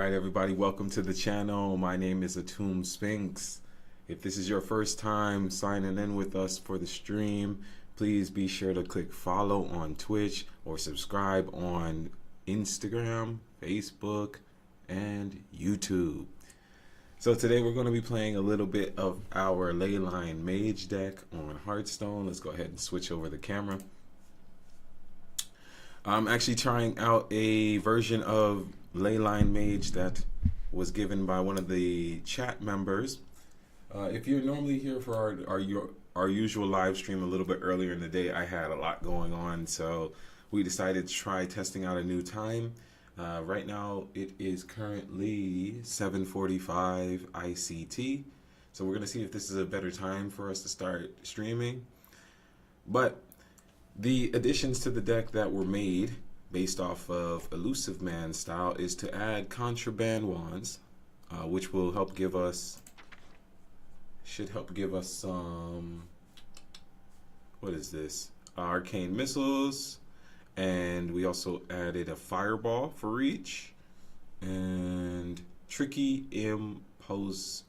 Alright everybody, welcome to the channel. My name is Atum Sphinx. If this is your first time signing in with us for the stream, please be sure to click follow on Twitch or subscribe on Instagram, Facebook, and YouTube. So today we're going to be playing a little bit of our Leyline Mage deck on Hearthstone. Let's go ahead and switch over the camera. I'm actually trying out a version of Leyline Mage that was given by one of the chat members. If you're normally here for our usual live stream a little bit earlier in the day, I had a lot going on, so we decided to try testing out a new time. Right now it is currently 7:45 ICT, so we're going to see if this is a better time for us to start streaming. But the additions to the deck that were made based off of Elusive Man style is to add contraband wands, which will help give us, some, what is this? Arcane missiles, and we also added a fireball for reach, and tricky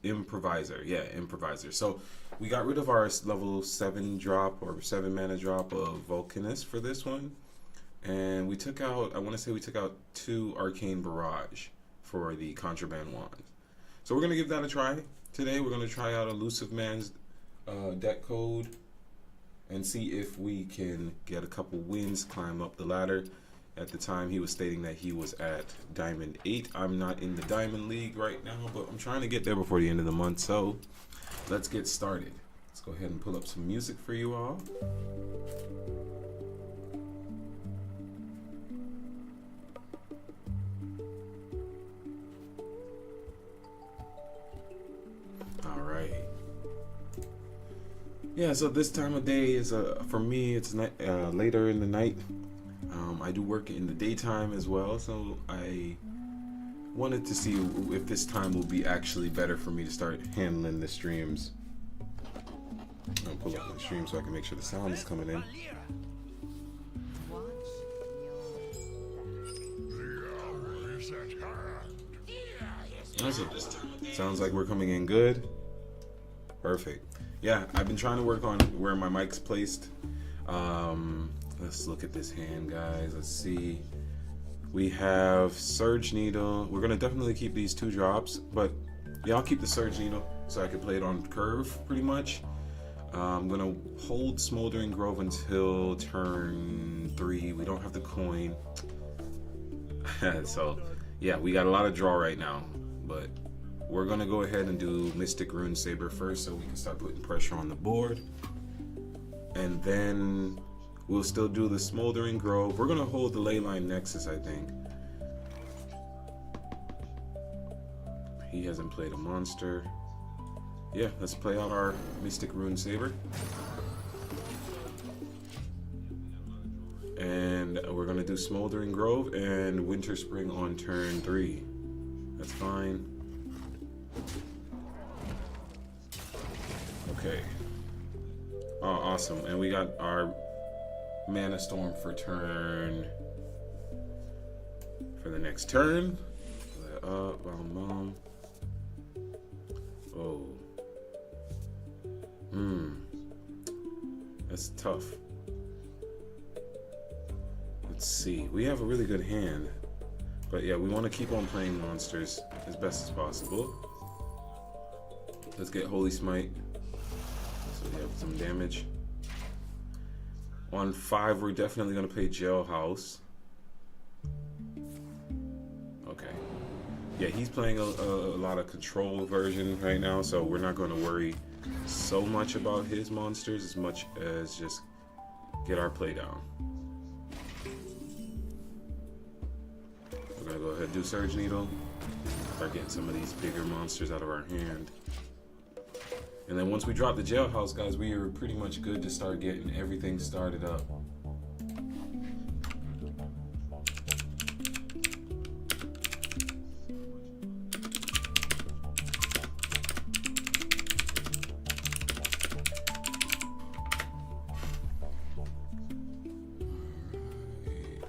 improviser. Yeah, improviser. So we got rid of our level 7 drop or 7 mana drop of Volcanist for this one. And we took out, I want to say we took out 2 Arcane Barrage for the Contraband Wands. So we're going to give that a try. Today we're going to try out Elusive Man's deck code and see if we can get a couple wins, climb up the ladder. At the time he was stating that he was at Diamond 8. I'm not in the Diamond League right now, but I'm trying to get there before the end of the month. So let's get started. Let's go ahead and pull up some music for you all. Yeah, so this time of day is for me it's later in the night. I do work in the daytime as well, so I wanted to see if this time will be actually better for me to start handling the streams. I'll pull up the stream so I can make sure the sound is coming in. Sounds like we're coming in good. Perfect. Yeah, I've been trying to work on where my mic's placed. Let's look at this hand, guys. Let's see. We have Surge Needle. We're gonna definitely keep these 2 drops, but yeah, I'll keep the Surge Needle so I can play it on curve pretty much. I'm gonna hold Smoldering Grove until turn 3. We don't have the coin. So yeah, we got a lot of draw right now, but we're gonna go ahead and do Mystic Rune Saber first so we can start putting pressure on the board. And then we'll still do the Smoldering Grove. We're gonna hold the Leyline Nexus, I think. He hasn't played a monster. Yeah, let's play out our Mystic Rune Saber. And we're gonna do Smoldering Grove and Winter Spring on turn 3. That's fine. Okay. Oh, awesome. And we got our Mana Storm for the next turn. Oh. That's tough. Let's see. We have a really good hand. But yeah, we want to keep on playing monsters as best as possible. Let's get Holy Smite. So we have some damage. On 5, we're definitely going to play Jailhouse. Okay. Yeah, he's playing a lot of control version right now, so we're not going to worry so much about his monsters as much as just get our play down. We're going to go ahead and do Surge Needle. Start getting some of these bigger monsters out of our hand. And then once we drop the Jailhouse, guys, we are pretty much good to start getting everything started up.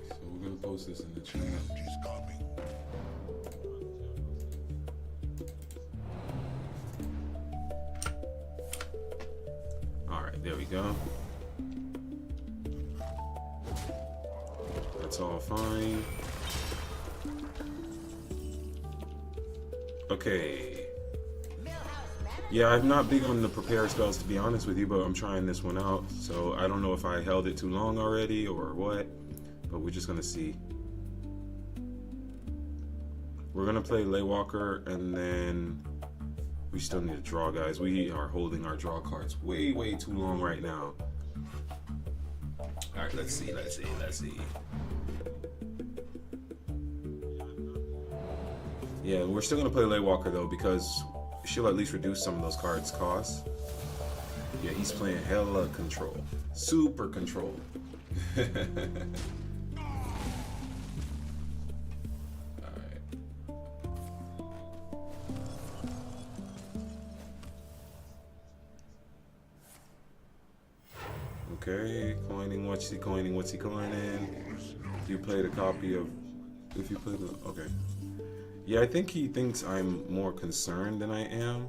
So we're gonna post this in the chat. we go. That's all fine. Okay. Yeah, I'm not big on the prepare spells, to be honest with you, but I'm trying this one out. So I don't know if I held it too long already or what, but we're just gonna see. We're gonna play Laywalker, and then we still need to draw, guys. We are holding our draw cards way too long right now. All right, let's see. Yeah, we're still gonna play Laywalker though, because she'll at least reduce some of those cards' costs. Yeah, he's playing hella control, super control. Okay, coining, what's he coining? You played a copy of, if you played, okay. Yeah, I think he thinks I'm more concerned than I am.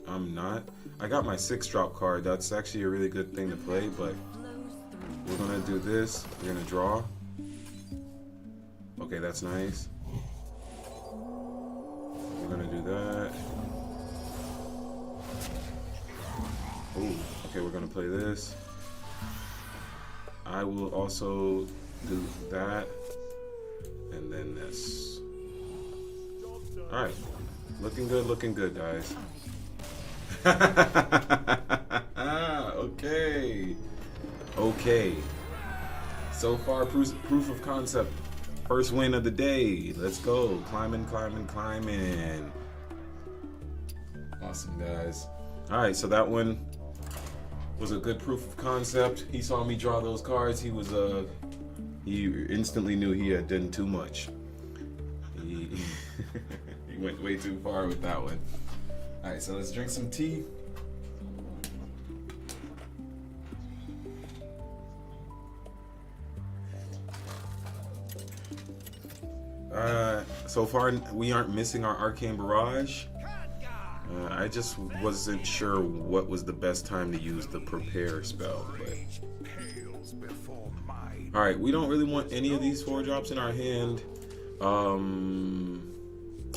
I'm not. I got my 6-drop card. That's actually a really good thing to play, but we're gonna do this. We're gonna draw. Okay, that's nice. We're gonna do that. Oh, okay, we're gonna play this. I will also do that, and then this. Alright, looking good, guys. Okay. So far, proof of concept. First win of the day. Let's go. Climbing. Awesome, guys. Alright, so that one was a good proof of concept. He saw me draw those cards. He instantly knew he had done too much. He went way too far with that one. Alright, so let's drink some tea. So far we aren't missing our Arcane Barrage. I just wasn't sure what was the best time to use the prepare spell. Alright, we don't really want any of these 4-drops in our hand.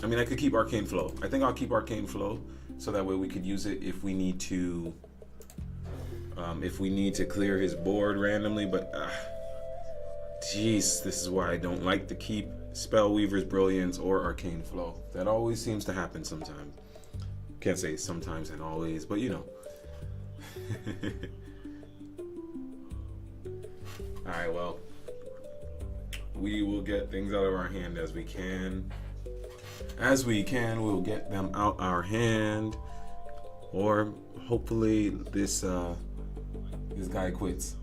I mean, I could keep Arcane Flow. I think I'll keep Arcane Flow, so that way we could use it if we need to clear his board randomly. But jeez, this is why I don't like to keep Spellweaver's Brilliance or Arcane Flow. That always seems to happen sometimes. Can't say sometimes and always, but you know. Alright, well, we will get things out of our hand as we can. We'll get them out our hand. Or hopefully this guy quits.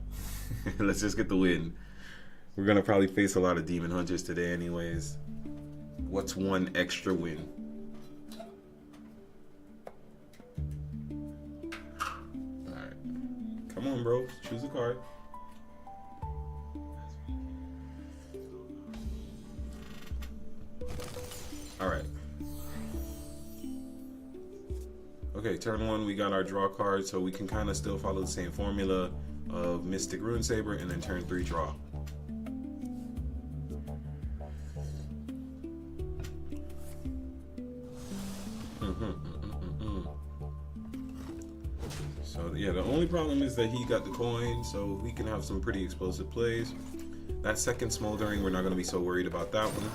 Let's just get the win. We're gonna probably face a lot of Demon Hunters today anyways. What's one extra win? Alright. Come on, bro. Choose a card. Alright. Okay, turn 1, we got our draw card, so we can kind of still follow the same formula of Mystic Runesaber, and then turn 3, draw. So yeah, the only problem is that he got the coin, so we can have some pretty explosive plays. That second Smoldering, we're not going to be so worried about that one.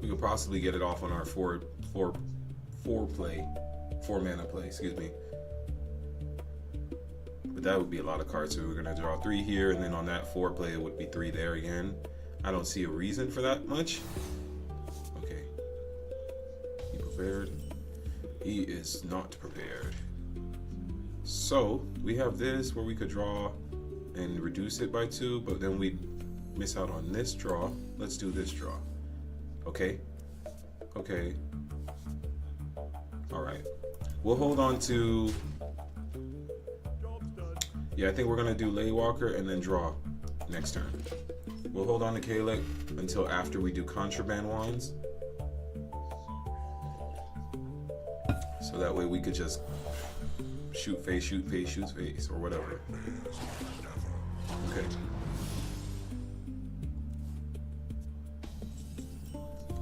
We could possibly get it off on our 4 mana play, excuse me. But that would be a lot of cards, so we're going to draw 3 here, and then on that 4 play, it would be 3 there again. I don't see a reason for that much. Okay. He prepared? He is not prepared. So, we have this where we could draw and reduce it by 2, but then we miss out on this draw. Let's do this draw. Okay. Okay. Alright. We'll hold on to... Yeah, I think we're going to do Laywalker and then draw next turn. We'll hold on to Kalec until after we do Contraband Wands. So that way we could just shoot face, shoots face, or whatever. Okay.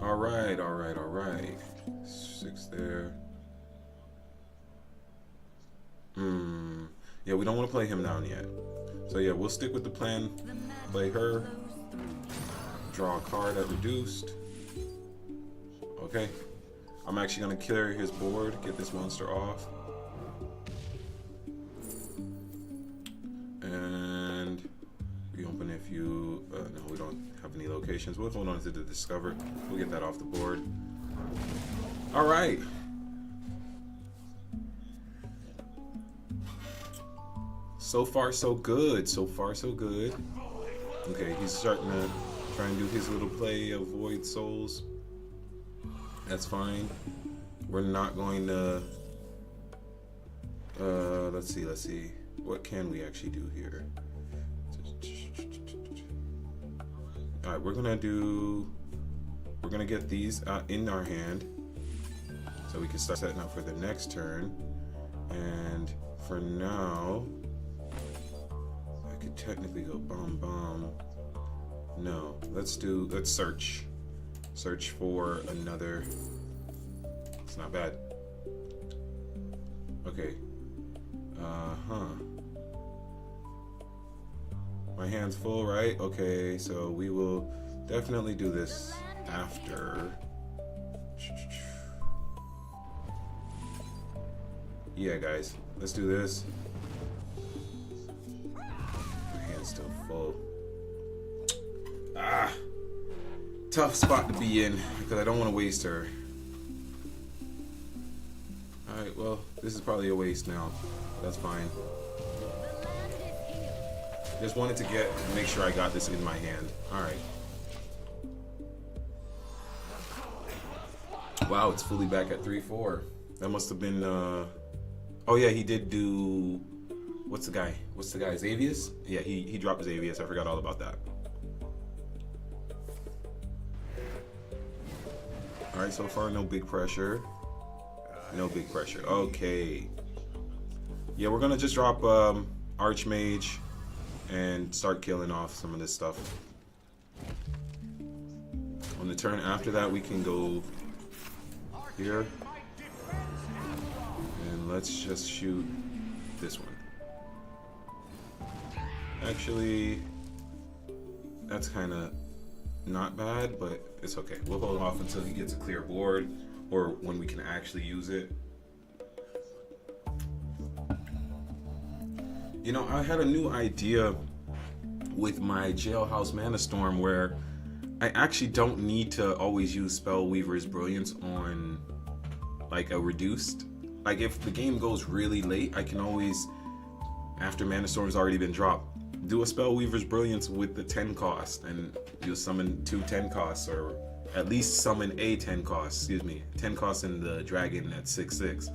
Alright. 6 there. Yeah, we don't want to play him down yet. So yeah, we'll stick with the plan. Play her. Draw a card at reduced. Okay. I'm actually going to clear his board, get this monster off. And we open a few, no, we don't have any locations. We'll hold on to the discover. We'll get that off the board. All right. So far, so good. Okay, he's starting to try and do his little play of Void Souls. That's fine. We're not going to... let's see. What can we actually do here? Alright, we're gonna get these in our hand so we can start setting up for the next turn. And for now, I could technically go bomb. No, let's search for another. It's not bad. Okay. My hand's full, right? Okay, so we will definitely do this after. Yeah, guys, let's do this. My hand's still full. Tough spot to be in because I don't want to waste her. Alright, well, this is probably a waste now. That's fine. Just wanted to make sure I got this in my hand. Alright. Wow, it's fully back at 3-4. That must have been oh yeah, he did do what's the guy? Xavius? Yeah, he dropped Xavius. I forgot all about that. Alright, so far no big pressure. Okay. Yeah, we're gonna just drop Archmage and start killing off some of this stuff. On the turn after that, we can go here. And let's just shoot this one. Actually, that's kind of not bad, but it's okay. We'll hold off until he gets a clear board or when we can actually use it. You know, I had a new idea with my Jailhouse Mana Storm where I actually don't need to always use Spellweaver's Brilliance on like a reduced. Like if the game goes really late, I can always, after Mana Storm's already been dropped, do a Spellweaver's Brilliance with the 10 cost and you'll summon 2 10 costs, or at least summon a 10 cost, 10 costs in the dragon at 6/6.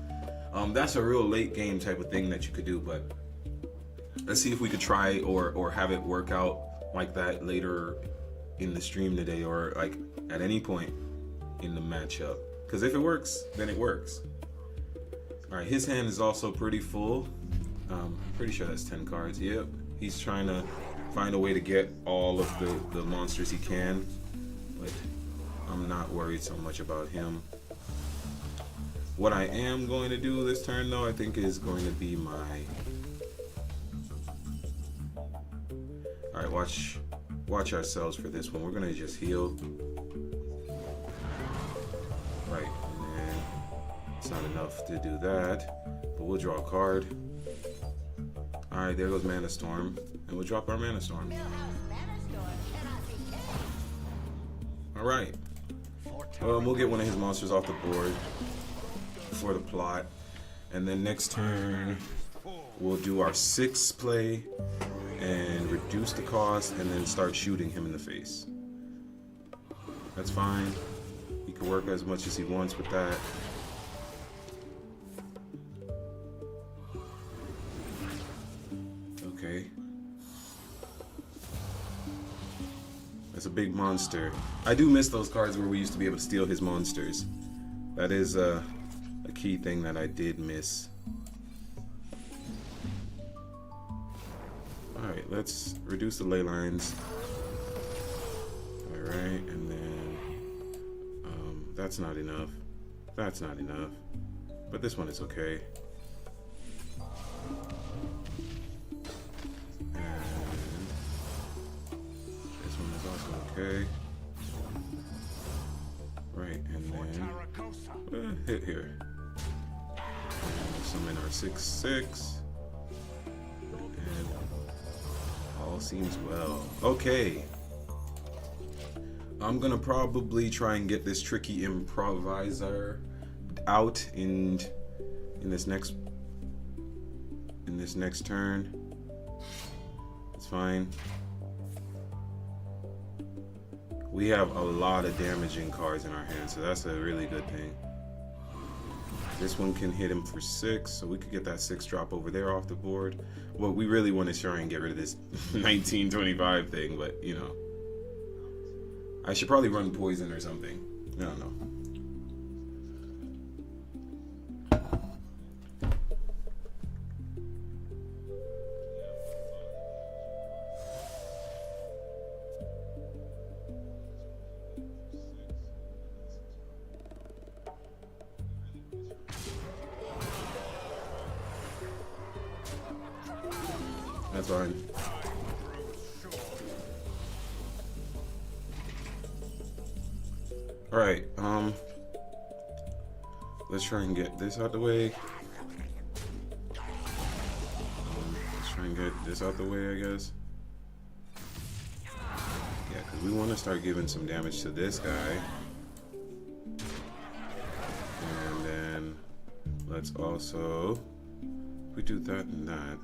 That's a real late game type of thing that you could do, but let's see if we could try or have it work out like that later in the stream today, or like at any point in the matchup. Because if it works, then it works. Alright, his hand is also pretty full. Pretty sure that's 10 cards. Yep. He's trying to find a way to get all of the monsters he can. But I'm not worried so much about him. What I am going to do this turn though, I think is going to be my... Alright, watch ourselves for this one. We're gonna just heal. Right, and then it's not enough to do that, but we'll draw a card. Alright, there goes Mana Storm, and we'll drop our Mana Storm. Alright, we'll get one of his monsters off the board for the plot, and then next turn we'll do our 6 play and reduce the cost and then start shooting him in the face. That's fine. He can work as much as he wants with that. Okay. That's a big monster. I do miss those cards where we used to be able to steal his monsters. That is a key thing that I did miss. let's reduce the ley lines. All right, and then that's not enough. That's not enough. But this one is okay. And this one is also okay. Right, and then hit here. And summon our 6/6. And all seems well. Okay. I'm gonna probably try and get this tricky improviser out in this next turn. It's fine. We have a lot of damaging cards in our hand, so that's a really good thing. This one can hit him for 6, so we could get that 6 drop over there off the board. What we really want to try and get rid of this 1925 thing, but you know. I should probably run poison or something. I don't know. That's fine. Alright, let's try and get this out the way. Let's try and get this out the way, I guess. Yeah, because we want to start giving some damage to this guy. And then let's also, we do that and that.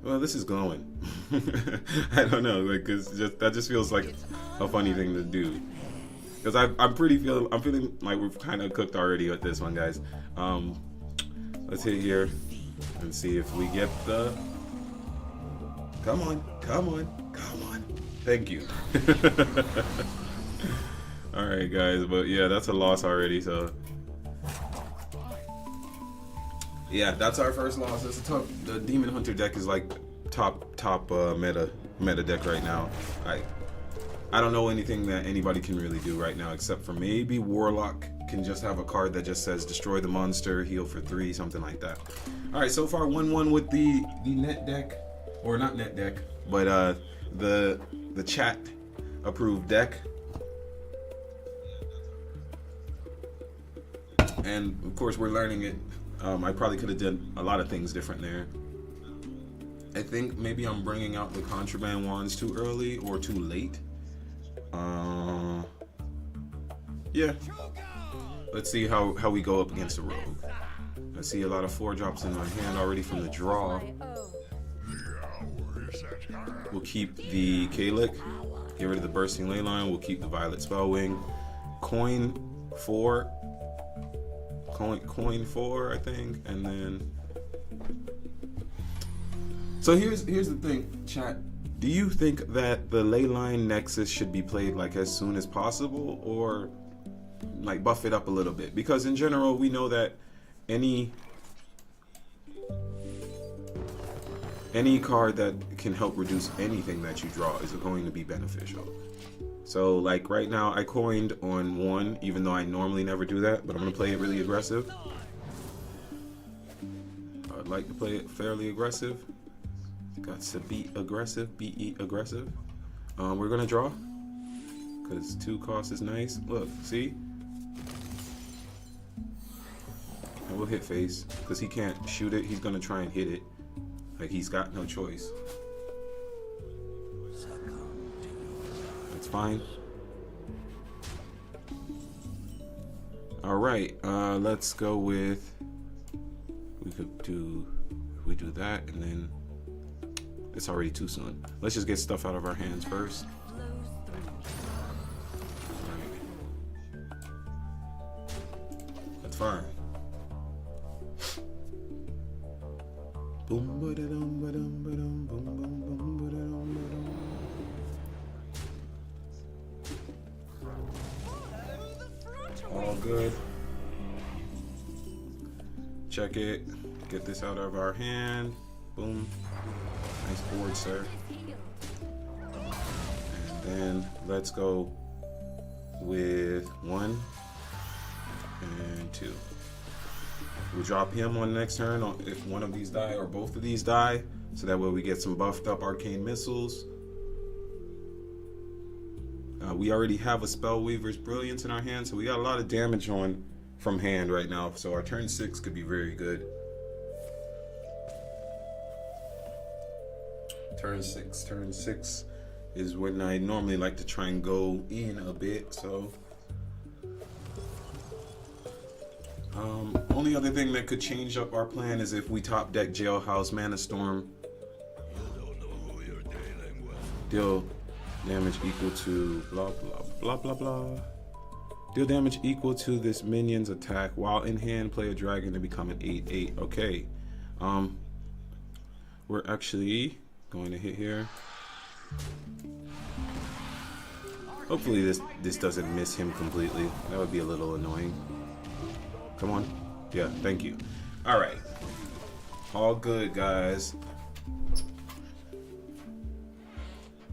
Well, this is glowing. I don't know, like, cause that just feels like a funny thing to do. Cause I'm feeling like we've kind of cooked already with this one, guys. Let's hit here and see if we get the. Come on, come on, come on. Thank you. All right, guys, but yeah, that's a loss already. So. Yeah, that's our first loss. That's a tough. The Demon Hunter deck is like top meta deck right now. I don't know anything that anybody can really do right now except for maybe Warlock can just have a card that just says destroy the monster, heal for 3, something like that. All right, so far 1-1 with the net deck, or not net deck, but the chat approved deck. And of course we're learning it. I probably could have done a lot of things different there. I think maybe I'm bringing out the contraband wands too early or too late. Yeah. Let's see how we go up against the rogue. I see a lot of 4-drops in my hand already from the draw. We'll keep the Kalik. Get rid of the bursting leyline. We'll keep the violet spellwing. Coin 4. Coin 4, I think, and then. So here's the thing, chat. Do you think that the Leyline Nexus should be played like as soon as possible, or like buff it up a little bit? Because in general, we know that any card that can help reduce anything that you draw is going to be beneficial. So like right now I coined on 1, even though I normally never do that, but I'm gonna play it really aggressive. I'd like to play it fairly aggressive. Got to be aggressive, be aggressive. We're gonna draw, because 2 cost is nice. Look, see? And we'll hit face, because he can't shoot it, he's gonna try and hit it. Like he's got no choice. That's fine. All right, let's go with, we do that, and then it's already too soon. Let's just get stuff out of our hands first. Right. That's fine. Boom, ba-da-dum, ba-dum, ba-dum, boom, boom, boom, ba-da-dum, ba-dum. All good. Check it. Get this out of our hand. Boom. Nice board, sir. And then let's go with 1 and 2. We'll drop him on the next turn if one of these die or both of these die, so that way we get some buffed up arcane missiles. We already have a Spellweaver's Brilliance in our hand, so we got a lot of damage on from hand right now, so our turn 6 could be very good. Turn 6 is when I normally like to try and go in a bit, so only other thing that could change up our plan is if we top deck Jailhouse Mana Storm. Deal damage equal to blah blah blah blah blah. Deal damage equal to this minion's attack while in hand. Play a dragon to become an 8/8. Okay. We're actually going to hit here. Hopefully this doesn't miss him completely. That would be a little annoying. Come on. Yeah, thank you. All right. All good, guys.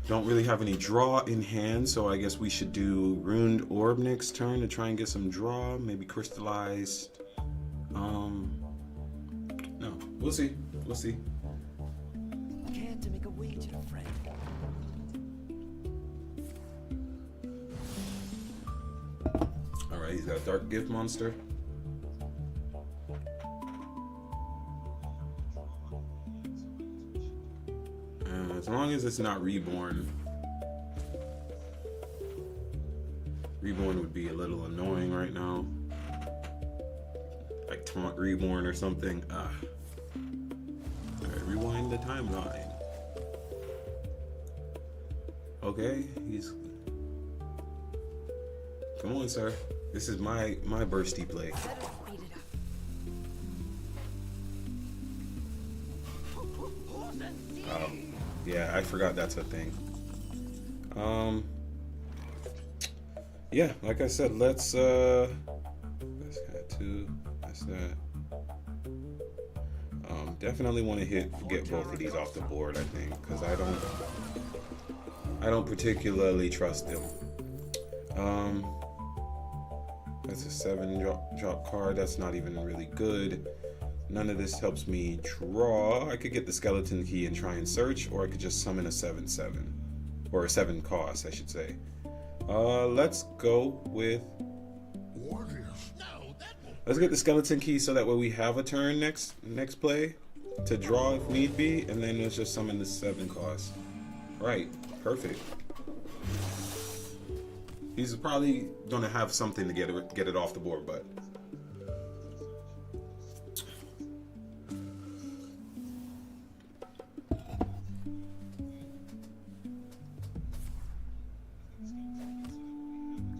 Don't really have any draw in hand, so I guess we should do Ruined Orb next turn to try and get some draw. Maybe Crystallized. No, we'll see. We'll see. Can't to make a wager, friend. All right, he's got a Dark Gift Monster. As long as it's not Reborn. Reborn would be a little annoying right now. Like Taunt Reborn or something. Alright, rewind the timeline. Okay, he's... Come on, sir. This is my bursty play. Yeah, I forgot that's a thing. Yeah, like I said, let's that's got 2. That's that. Definitely want to get both of these off the board, I think, because I don't particularly trust them. That's a 7 drop card. That's not even really good. None of this helps me draw. I could get the Skeleton Key and try and search, or I could just summon a 7/7. Or a 7 cost, I should say. Let's go with... Let's get the Skeleton Key so that way we have a turn next play to draw if need be, and then let's just summon the 7 cost. Right, perfect. He's probably gonna have something to get it off the board, but...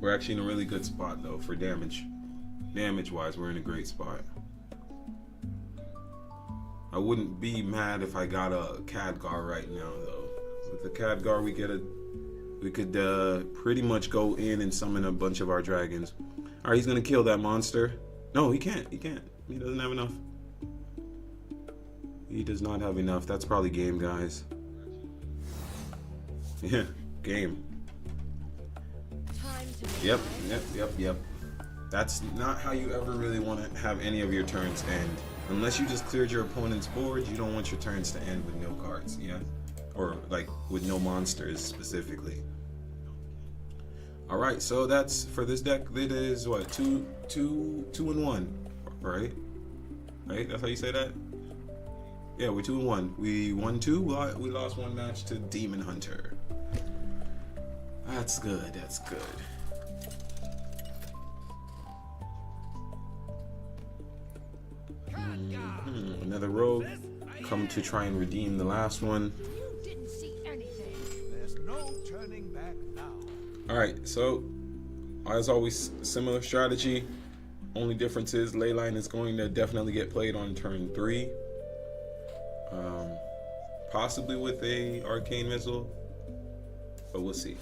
We're actually in a really good spot though for damage. Damage-wise, we're in a great spot. I wouldn't be mad if I got a Khadgar right now though. With the Khadgar, we could pretty much go in and summon a bunch of our dragons. All right, he's gonna kill that monster. No, he can't. He can't. He doesn't have enough. He does not have enough. That's probably game, guys. Yeah, game. Yep. That's not how you ever really want to have any of your turns end. Unless you just cleared your opponent's board, you don't want your turns to end with no cards, yeah? Or like with no monsters specifically. Alright, so that's for this deck. It is what, 2 and 1, right? Right? That's how you say that? Yeah, we're 2 and 1. We won 2, we lost 1 match to Demon Hunter. That's good, that's good. Another rogue come to try and redeem the last one. You didn't see anything. There's no turning back now. Alright, so as always, similar strategy. Only difference is Leyline is going to definitely get played on turn 3. Possibly with a arcane missile, but we'll see.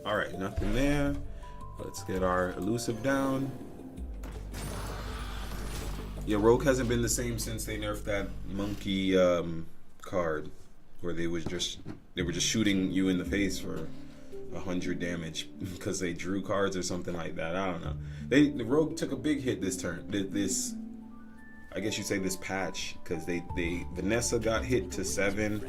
All right, nothing there. Let's get our elusive down. Yeah, Rogue hasn't been the same since they nerfed that monkey card, where they were just shooting you in the face for 100 damage because they drew cards or something like that. I don't know. The Rogue took a big hit this turn. This, I guess you say this patch, because they Vanessa got hit to 7.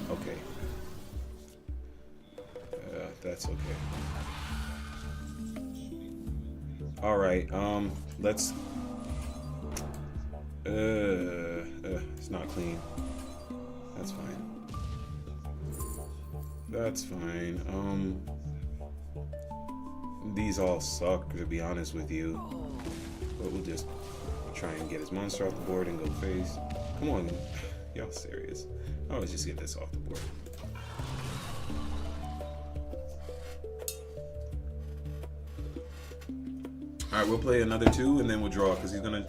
Okay. That's okay. All right. Let's. It's not clean. That's fine. That's fine. These all suck, to be honest with you. But we'll just try and get his monster off the board and go face. Come on, y'all serious? Oh, let's just get this off the board. All right, we'll play another 2 and then we'll draw because he's gonna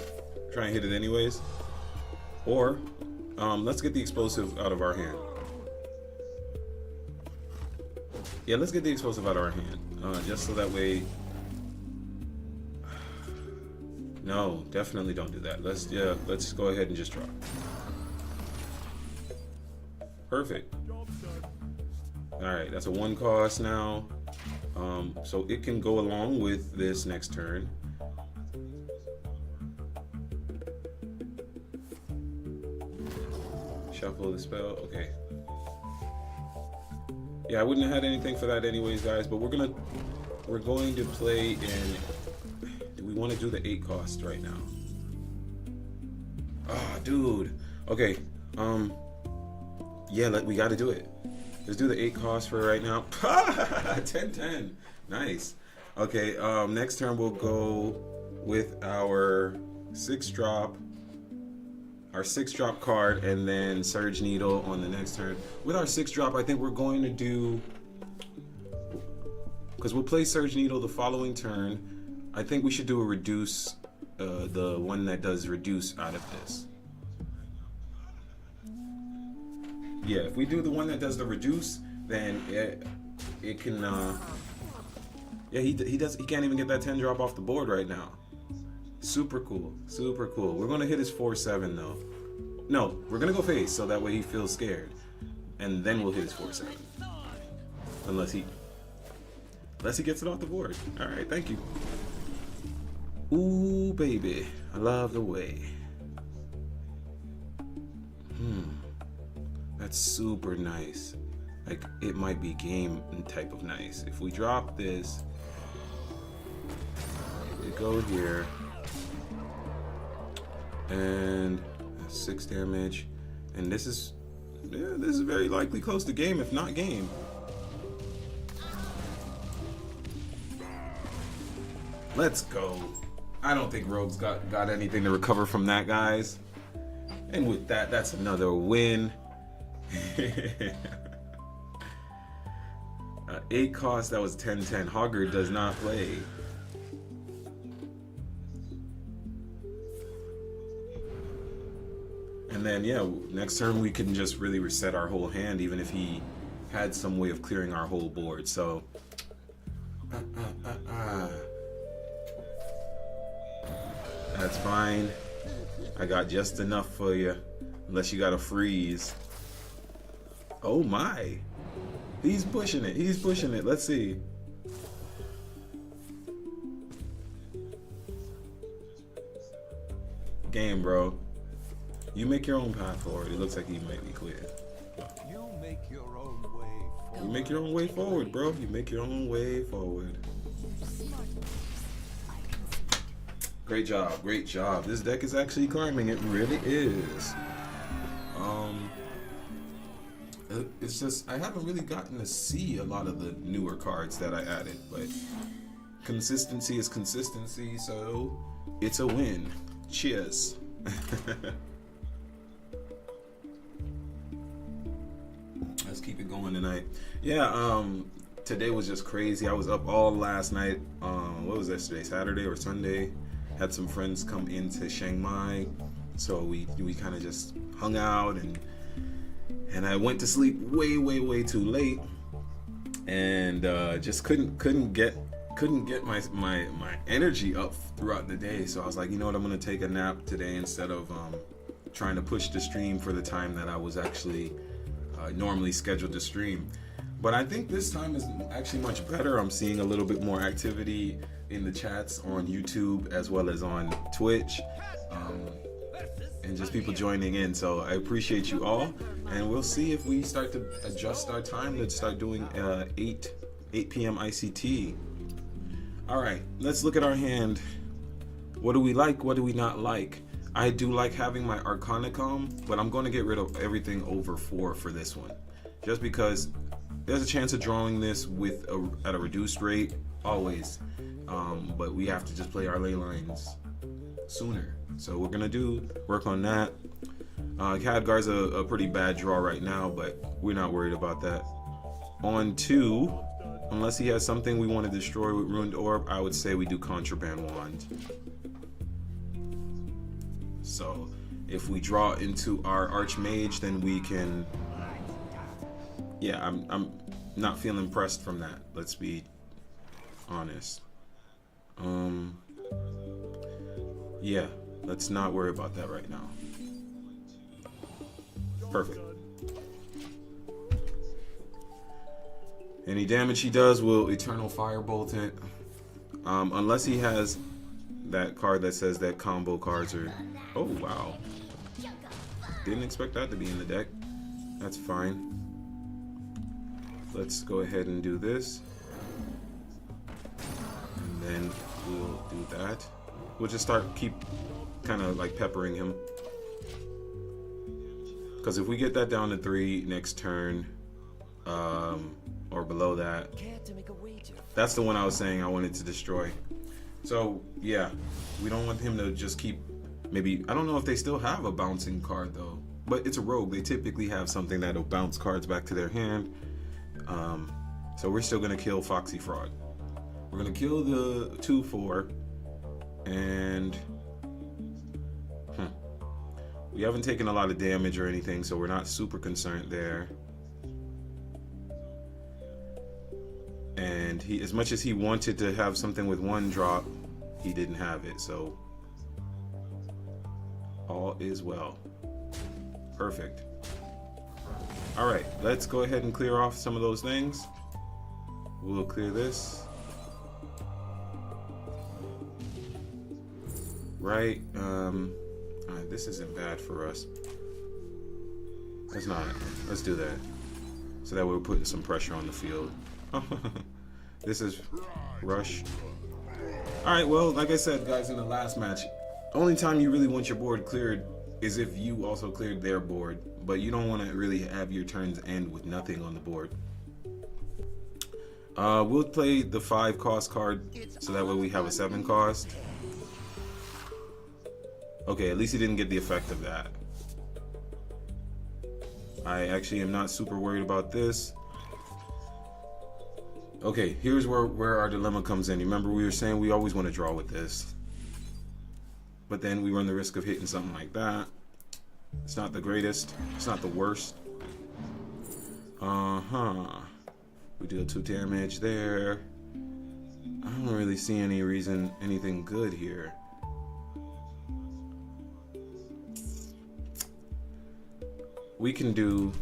try and hit it anyways. Or let's get the explosive out of our hand. Yeah, let's get the explosive out of our hand, just so that way. No, definitely don't do that. Let's go ahead and just draw. Perfect. All right, that's a 1 cost now. So it can go along with this next turn. Shuffle the spell. Okay. Yeah, I wouldn't have had anything for that anyways, guys. But we're going to play in. Do we want to do the 8 cost right now? Ah, dude. Okay. Yeah, we got to do it. Let's do the 8 cost for right now. 10-10. Nice. Okay, next turn we'll go with our 6-drop. Our 6-drop card, and then Surge Needle on the next turn. With our 6-drop, I think we're going to do, because we'll play Surge Needle the following turn. I think we should do a reduce, the one that does reduce out of this. Yeah, if we do the one that does the reduce, then it can. Yeah, he can't even get that 10-drop off the board right now. Super cool, super cool. We're gonna hit his 4/7 though. No, we're gonna go face so that way he feels scared, and then we'll hit his 4/7. Unless he gets it off the board. All right, thank you. Ooh, baby, I love the way. That's super nice. Like, it might be game type of nice. If we drop this, we go here, and 6 damage, and this is very likely close to game, if not game. Let's go. I don't think Rogue's got anything to recover from that, guys. And with that, that's another win. 8 cost, that was 10-10. Hoggard does not play. And then, yeah, next turn we can just really reset our whole hand, even if he had some way of clearing our whole board. So, that's fine. I got just enough for you, unless you got a freeze. Oh my. He's pushing it. He's pushing it. Let's see. Game, bro. You make your own path forward. It looks like he might be quitting. You make your own way forward. You make your own way forward, bro. You make your own way forward. Great job. Great job. This deck is actually climbing. It really is. It's just I haven't really gotten to see a lot of the newer cards that I added, but consistency is consistency, so it's a win. Cheers. Let's keep it going tonight. Yeah, today was just crazy. I was up all last night. What was yesterday? Saturday or Sunday? Had some friends come into Chiang Mai, So we kind of just hung out, and I went to sleep way too late, and just couldn't get my energy up throughout the day. So I was like, you know what, I'm gonna take a nap today instead of trying to push the stream for the time that I was actually normally scheduled to stream. But I think this time is actually much better. I'm seeing a little bit more activity in the chats on YouTube as well as on Twitch, and just people joining in. So I appreciate you all, and we'll see if we start to adjust our time to start doing 8 p.m. ICT. All right, let's look at our hand. What do we like? What do we not like? I do like having my Arcanicum, but I'm going to get rid of everything over 4 for this one, just because there's a chance of drawing this with at a reduced rate always, but we have to just play our ley lines sooner. So we're gonna work on that. Khadgar's a pretty bad draw right now, but we're not worried about that. On 2, unless he has something we want to destroy with Ruined Orb, I would say we do Contraband Wand. So if we draw into our Archmage, then we can. Yeah, I'm not feeling impressed from that. Let's be honest. Yeah, let's not worry about that right now. Perfect. Any damage he does will Eternal Firebolt it. Unless he has that card that says that combo cards are. Oh wow. Didn't expect that to be in the deck. That's fine. Let's go ahead and do this, and then we'll do that. We'll just keep kind of like peppering him, because if we get that down to 3 next turn, or below that, that's the one I was saying I wanted to destroy. So yeah, we don't want him to just keep. Maybe, I don't know if they still have a bouncing card though, but it's a rogue. They typically have something that'll bounce cards back to their hand. So we're still gonna kill Foxy Fraud. We're gonna kill the 2/4, and we haven't taken a lot of damage or anything, so we're not super concerned there. And he, as much as he wanted to have something with 1 drop, he didn't have it, so all is well. Perfect. All right, let's go ahead and clear off some of those things. We'll clear this. Right, this isn't bad for us. Let's not. Let's do that. So that we're putting some pressure on the field. This is rush. All right, well, like I said, guys, in the last match, only time you really want your board cleared is if you also cleared their board, but you don't want to really have your turns end with nothing on the board. We'll play the 5 cost card, so that way we have a 7 cost. Okay, at least he didn't get the effect of that. I actually am not super worried about this. Okay, here's where our dilemma comes in. Remember, we were saying we always want to draw with this, but then we run the risk of hitting something like that. It's not the greatest. It's not the worst. We deal 2 damage there. I don't really see anything good here. We can do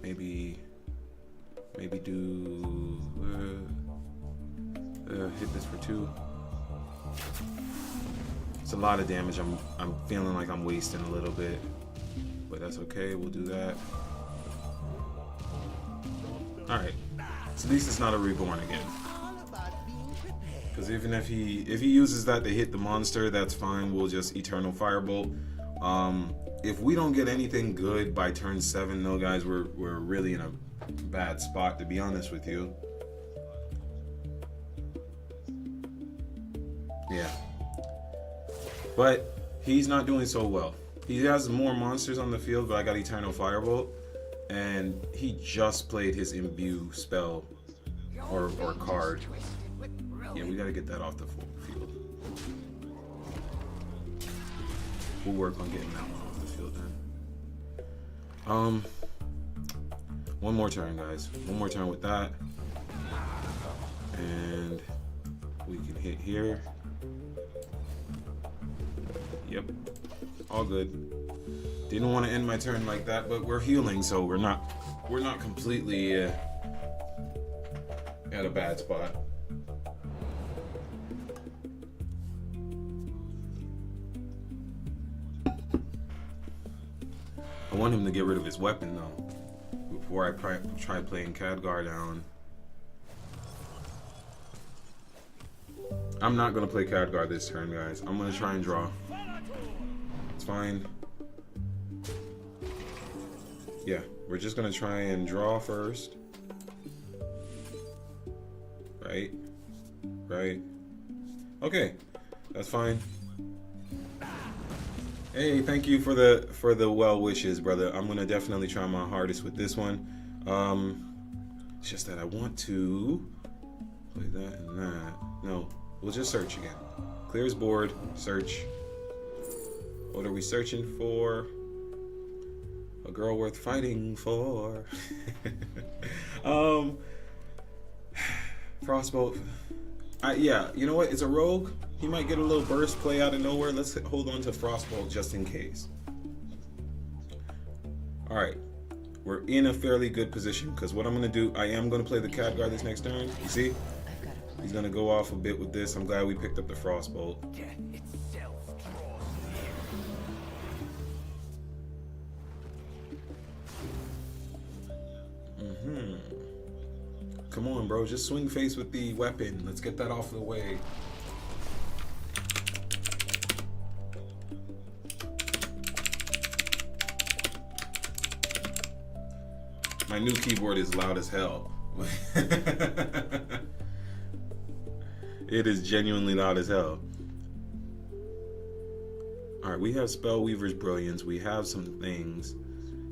maybe do hit this for 2. It's a lot of damage. I'm feeling like I'm wasting a little bit, but that's okay. We'll do that. All right. So at least it's not a reborn again. Because even if he uses that to hit the monster, that's fine. We'll just Eternal Firebolt. If we don't get anything good by turn 7, though, guys, we're really in a bad spot, to be honest with you. Yeah. But he's not doing so well. He has more monsters on the field, but I got Eternal Firebolt, and he just played his Imbue spell or card. Yeah, we gotta get that off the field. we'll work on getting that one off the field then. One more turn, guys. One more turn with that. And we can hit here. Yep. All good. Didn't want to end my turn like that, but we're healing, so we're not completely at a bad spot. I want him to get rid of his weapon though, before I try playing Khadgar down. I'm not gonna play Khadgar this turn, guys. I'm gonna try and draw. It's fine. Yeah, we're just gonna try and draw first. Right? Right? Okay, that's fine. Hey, thank you for the well wishes, brother. I'm gonna definitely try my hardest with this one. It's just that I want to play that and that. No, we'll just search again. Clears board, search. What are we searching for? A girl worth fighting for. Frostbolt. Yeah, you know what? It's a rogue. He might get a little burst play out of nowhere. Let's hold on to Frostbolt just in case. All right, we're in a fairly good position because what I'm gonna do, I am gonna play the Khadgar this next turn. You see, he's gonna go off a bit with this. I'm glad we picked up the Frostbolt. Come on, bro. Just swing face with the weapon. Let's get that off the way. My new keyboard is loud as hell. It is genuinely loud as hell. Alright, we have Spellweaver's Brilliance. We have some things.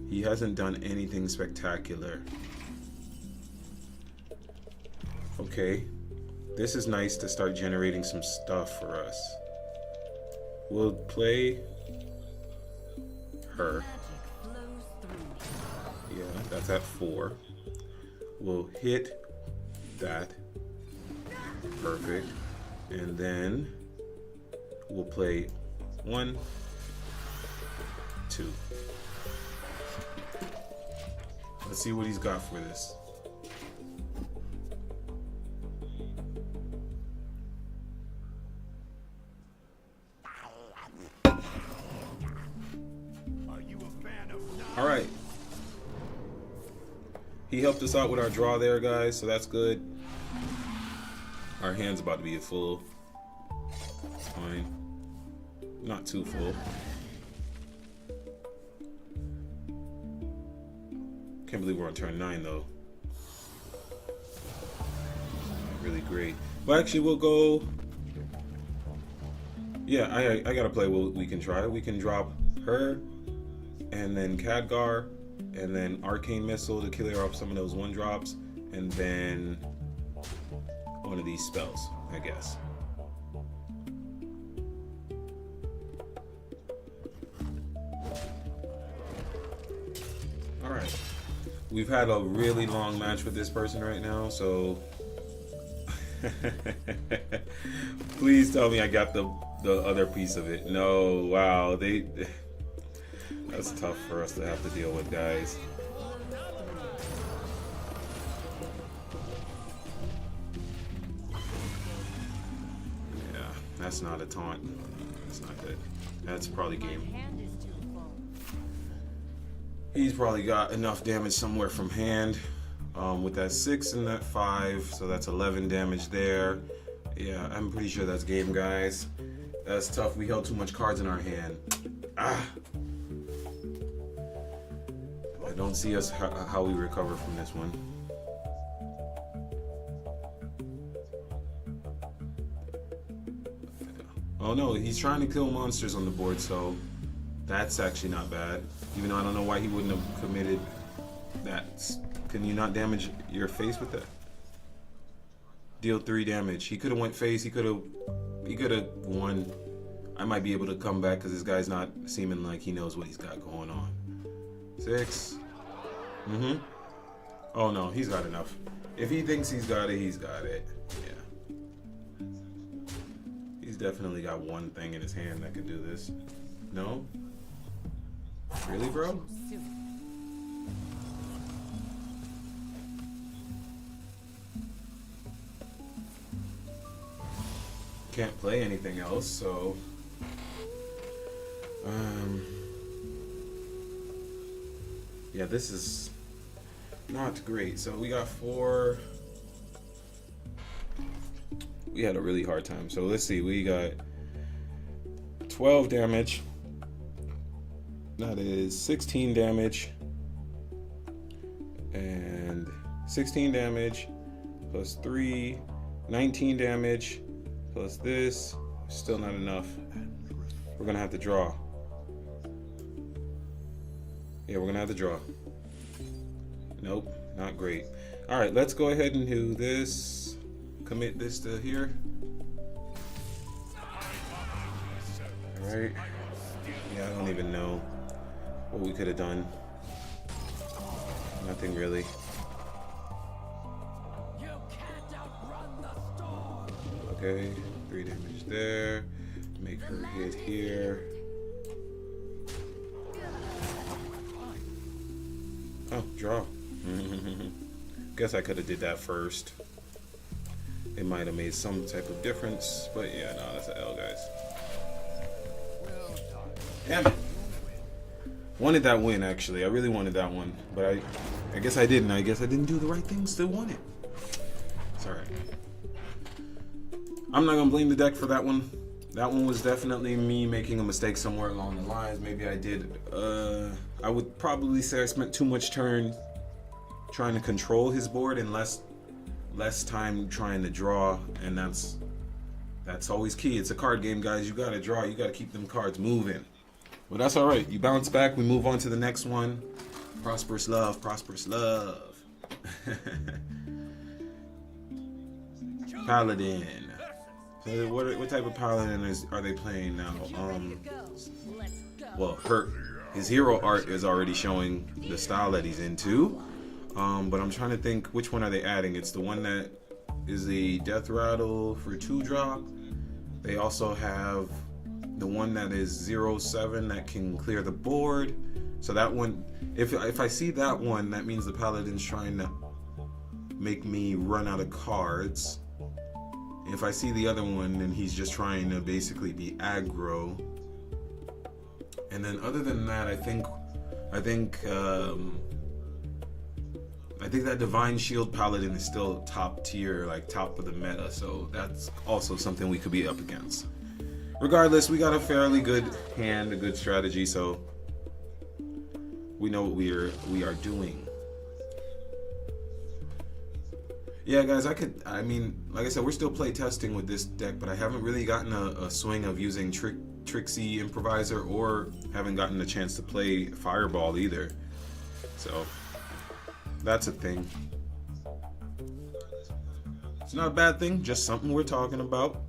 He hasn't done anything spectacular. Okay, this is nice to start generating some stuff for us. We'll play her. Yeah, that's at 4. We'll hit that. Perfect. And then we'll play 1, 2. Let's see what he's got for this. All right. He helped us out with our draw there, guys, so that's good. Our hand's about to be full. It's fine. Not too full. Can't believe we're on turn 9, though. Really great. Well, actually, we'll go... Yeah, I gotta play what we can try. We can drop her, and then Khadgar, and then Arcane Missile to clear up some of those 1-drops, and then one of these spells, I guess. Alright. We've had a really long match with this person right now, so... Please tell me I got the other piece of it. No, wow, that's tough for us to have to deal with, guys. Yeah, that's not a taunt. That's not good. That's probably game. He's probably got enough damage somewhere from hand. With that 6 and that 5, so that's 11 damage there. Yeah, I'm pretty sure that's game, guys. That's tough. We held too much cards in our hand. Ah. I don't see us how we recover from this one. Oh no, he's trying to kill monsters on the board, so that's actually not bad. Even though I don't know why he wouldn't have committed that. Can you not damage your face with that? Deal 3 damage. He could have went face. He could have won. I might be able to come back because this guy's not seeming like he knows what he's got going on. 6. Oh no, he's got enough. If he thinks he's got it, he's got it. Yeah. He's definitely got one thing in his hand that could do this. No? Really, bro? Can't play anything else, so yeah, this is not great. So we got 4. We had a really hard time. So let's see, we got 12 damage. That is 16 damage. And 16 damage plus 3, 19 damage. Plus this, still not enough. We're gonna have to draw. Yeah, we're gonna have to draw. Nope, not great. All right, let's go ahead and do this. Commit this to here. All right. Yeah, I don't even know what we could have done. Nothing really. Okay, 3 damage there. Make her hit here. Oh, draw. Guess I could have did that first. It might have made some type of difference, but yeah, no, that's an L, guys. Damn it. Wanted that win, actually. I really wanted that one, but I guess I didn't. I guess I didn't do the right things to win it. It's alright. I'm not gonna blame the deck for that one. That one was definitely me making a mistake somewhere along the lines. Maybe I did. I would probably say I spent too much turn trying to control his board and less time trying to draw, and that's always key. It's a card game, guys. You gotta draw. You gotta keep them cards moving. But that's all right. You bounce back. We move on to the next one. Prosperous love. Prosperous love. Paladin. So what type of paladin are they playing now? Well, his hero art is already showing the style that he's into. But I'm trying to think, which one are they adding? It's the one that is the death rattle for 2-drop. They also have the one that is 0/7 that can clear the board. So that one, if I see that one, that means the paladin's trying to make me run out of cards. If I see the other one, then he's just trying to basically be aggro. And then other than that, I think that Divine Shield Paladin is still top tier, like top of the meta. So that's also something we could be up against. Regardless, we got a fairly good hand, a good strategy, so we know what we are doing. Yeah, guys, I mean, like I said, we're still play testing with this deck, but I haven't really gotten a swing of using Trixie Improviser, or haven't gotten a chance to play Fireball either. So that's a thing. It's not a bad thing, just something we're talking about.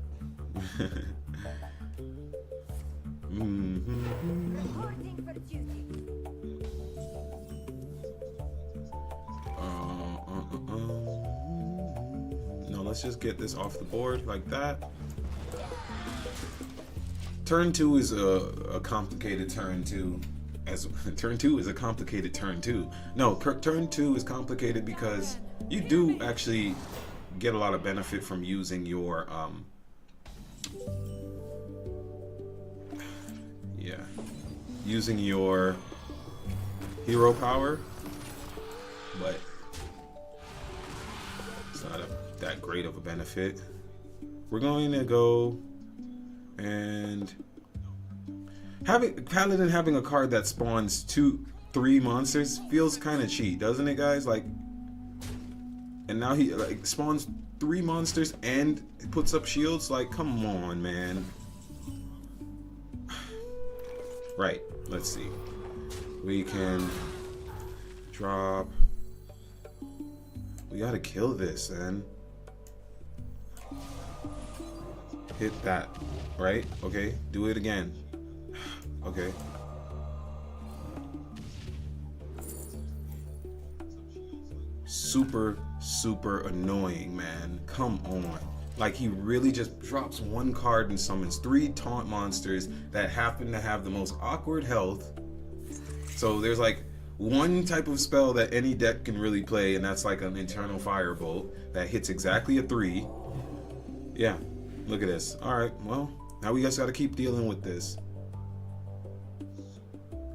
No, let's just get this off the board like that. Turn 2 is a complicated turn too. Turn 2 is a complicated turn too. No, turn 2 is complicated because you do actually get a lot of benefit from using your using your hero power, but it's not that great of a benefit. We're going to go and Paladin having a card that spawns 2-3 monsters feels kind of cheat, doesn't it, guys? Like, and now he like spawns 3 monsters and puts up shields. Like, come on, man. Right, let's see. We can drop. We gotta kill this, then. Hit that. right? Okay, do it again. Okay. Super, super annoying, man. Come on. Like, he really just drops one card and summons 3 taunt monsters that happen to have the most awkward health. So there's like one type of spell that any deck can really play, and that's like an Internal Firebolt that hits exactly a 3. Yeah, look at this. Alright, well, now we just gotta keep dealing with this.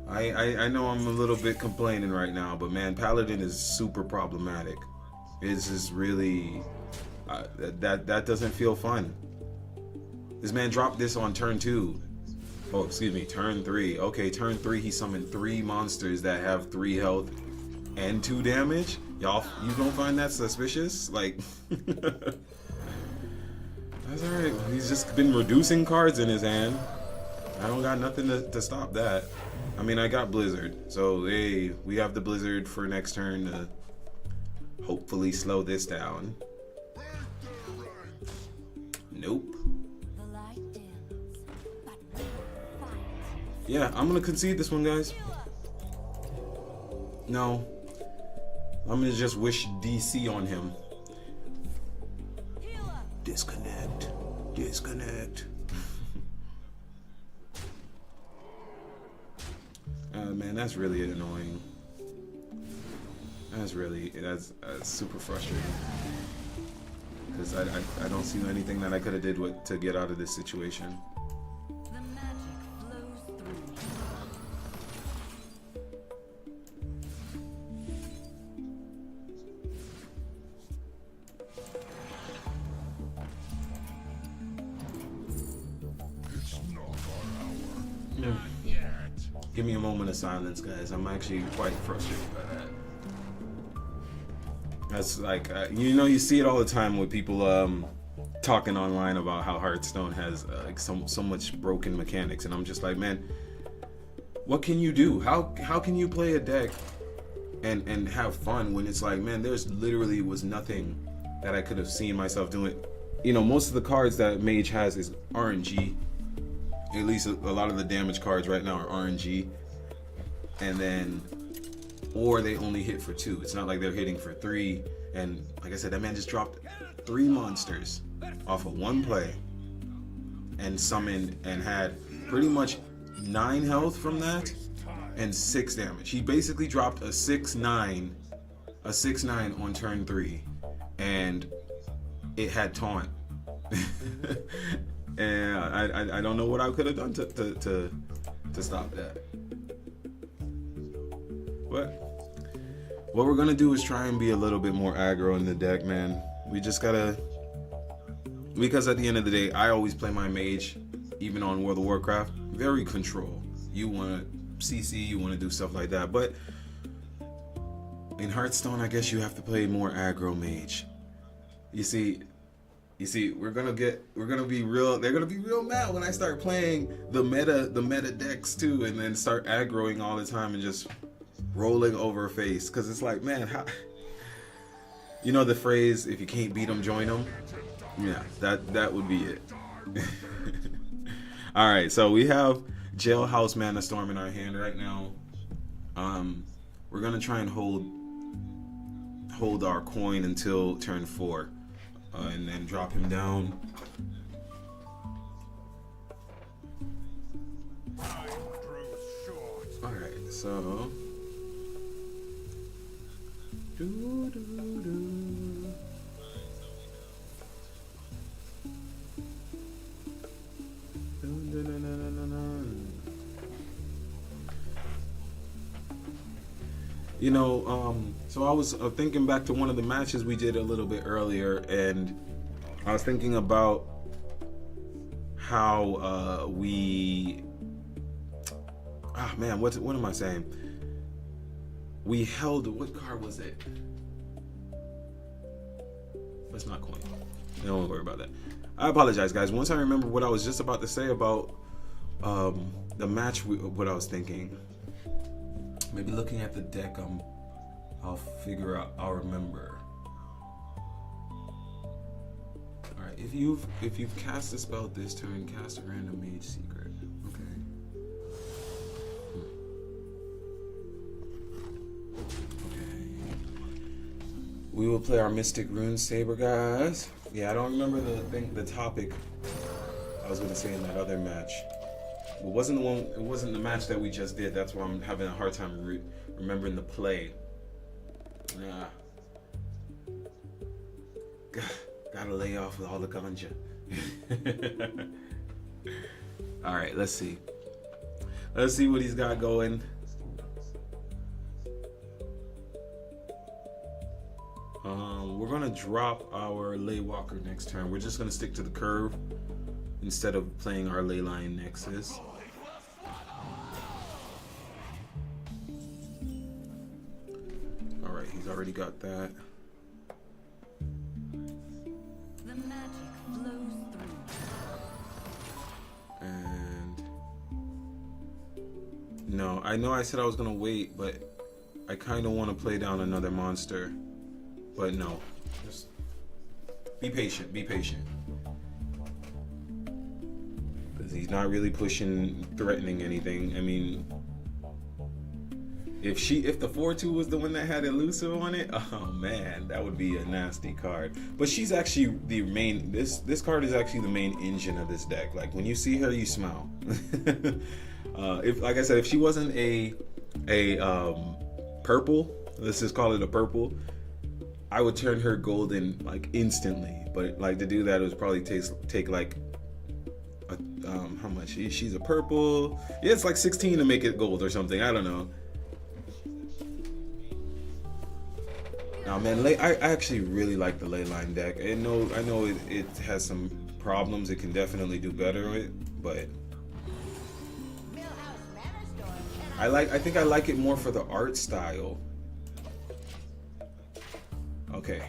I know I'm a little bit complaining right now, but man, Paladin is super problematic. It's just really... that doesn't feel fun. This man dropped this on turn 2. Oh, excuse me, turn 3. Okay, turn 3 he summoned 3 monsters that have 3 health and 2 damage. Y'all, you don't find that suspicious? Like, that's alright. He's just been reducing cards in his hand. I don't got nothing to stop that. I mean, I got Blizzard, so hey, we have the Blizzard for next turn to hopefully slow this down. Nope. Yeah, I'm gonna concede this one, guys. No. I'm gonna just wish DC on him. Disconnect. Disconnect. Man, that's really annoying. That's super frustrating. Because I don't see anything that I could have did to get out of this situation. The magic flows through. It's not our hour. Yeah. Not yet. Give me a moment of silence, guys. I'm actually quite frustrated by that. That's like, you see it all the time with people talking online about how Hearthstone has like so much broken mechanics, and I'm just like, man, what can you do? How can you play a deck and have fun when it's like, man, there's literally was nothing that I could have seen myself doing. You know, most of the cards that Mage has is RNG. At least a lot of the damage cards right now are RNG, and then or they only hit for 2. It's not like they're hitting for 3. And like I said, that man just dropped 3 monsters off of 1 play and summoned and had pretty much 9 health from that and 6 damage. He basically dropped a 6/9 on turn 3, and it had taunt. And I don't know what I could have done to stop that. But what we're gonna do is try and be a little bit more aggro in the deck, man. We just gotta, because at the end of the day, I always play my mage, even on World of Warcraft, very control. You wanna CC, you wanna do stuff like that, but in Hearthstone, I guess you have to play more aggro mage. You see, we're gonna be real. They're gonna be real mad when I start playing the meta decks too, and then start aggroing all the time and just rolling over face. Cause it's like, man, how? You know the phrase, if you can't beat them, join them. Yeah, that would be it. All right, so we have Jailhouse Mana Storm in our hand right now. We're gonna try and hold our coin until turn 4. And then drop him down. Time grows short. Alright, so do. You know, so I was thinking back to one of the matches we did a little bit earlier, and I was thinking about how what am I saying? We held, what card was it? That's not coin. Don't worry about that. I apologize, guys. Once I remember what I was just about to say about the match, what I was thinking. Maybe looking at the deck, I'll figure out. I'll remember. All right, if you've cast a spell this turn, cast a random mage secret. Okay. Okay. We will play our Mystic Rune Saber, guys. Yeah, I don't remember the topic I was gonna say in that other match. It wasn't the match that we just did. That's why I'm having a hard time remembering the play. Nah. Gotta lay off with all the ganja. All right, let's see. Let's see what he's got going. We're gonna drop our Ley Walker next turn. We're just gonna stick to the curve instead of playing our Leyline Nexus. All right, he's already got that. The magic flows through. And no, I know I said I was gonna wait, but I kind of want to play down another monster. But no, just be patient. Be patient. Because he's not really threatening anything. I mean, if the 4/2 was the one that had elusive on it, oh man, that would be a nasty card. But she's actually the main. This card is actually the main engine of this deck. Like when you see her, you smile. If, like I said, if she wasn't a purple, let's just call it a purple, I would turn her golden like instantly. But like to do that, it would probably take like how much? She's a purple. Yeah, it's like 16 to make it gold or something. I don't know. Now, man, I actually really like the Leyline deck. I know it has some problems. It can definitely do better with, but I think I like it more for the art style. Okay.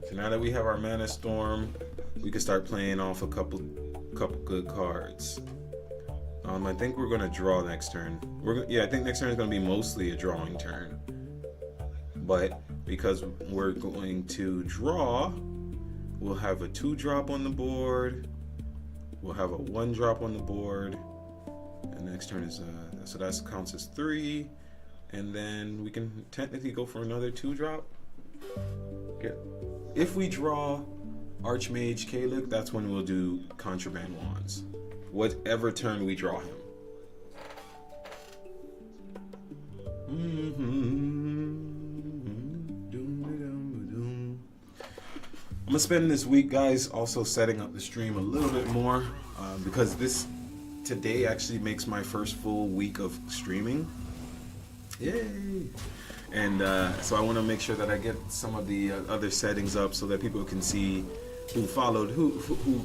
So now that we have our Mana Storm, we can start playing off a couple good cards. I think we're gonna draw next turn. I think next turn is gonna be mostly a drawing turn. But because we're going to draw, we'll have a 2-drop on the board. We'll have a 1-drop on the board. And next turn is so that counts as 3. And then we can technically go for another 2-drop. Okay. If we draw Archmage Kalik, that's when we'll do Contraband Wands. Whatever turn we draw him. I'm gonna spend this week, guys, also setting up the stream a little bit more because today actually makes my first full week of streaming. Yay! And so I want to make sure that I get some of the other settings up so that people can see who followed, who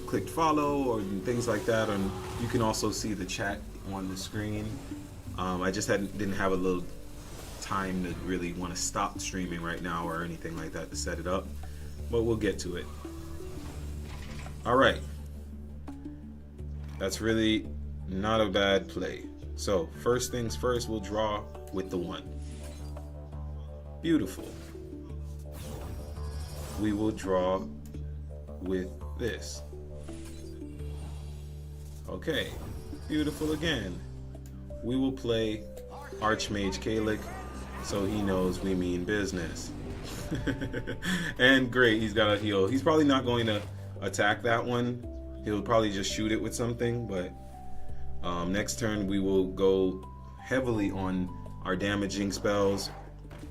clicked follow, or things like that. And you can also see the chat on the screen. I just didn't have a little time to really want to stop streaming right now or anything like that to set it up, but we'll get to it. All right, that's really not a bad play. So first things first, we'll draw with the 1. Beautiful. We will draw with this. Okay, beautiful again. We will play Archmage Kalik so he knows we mean business. And great, he's got a heal. He's probably not going to attack that one. He'll probably just shoot it with something, but next turn we will go heavily on our damaging spells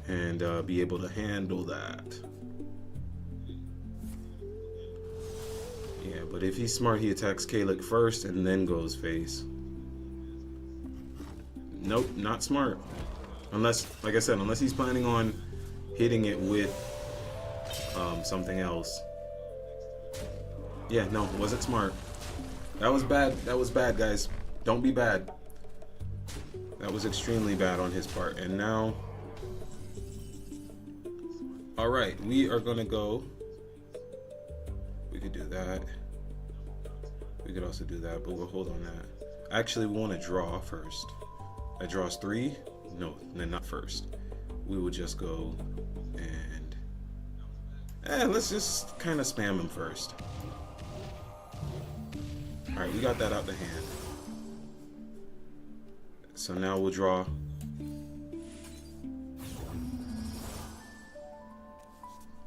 and be able to handle that. Yeah, but if he's smart, he attacks Kalik first and then goes face. Nope, not smart. Unless, like I said, unless he's planning on hitting it with something else. Yeah, no, wasn't smart. That was bad. That was bad, guys. Don't be bad. That was extremely bad on his part. And now, all right, we are gonna go. We could do that. We could also do that, but we'll hold on that. Actually, we want to draw first. That draws 3. No, then not first. we will just go and let's just kind of spam him first. All right, we got that out the hand. So now we'll draw.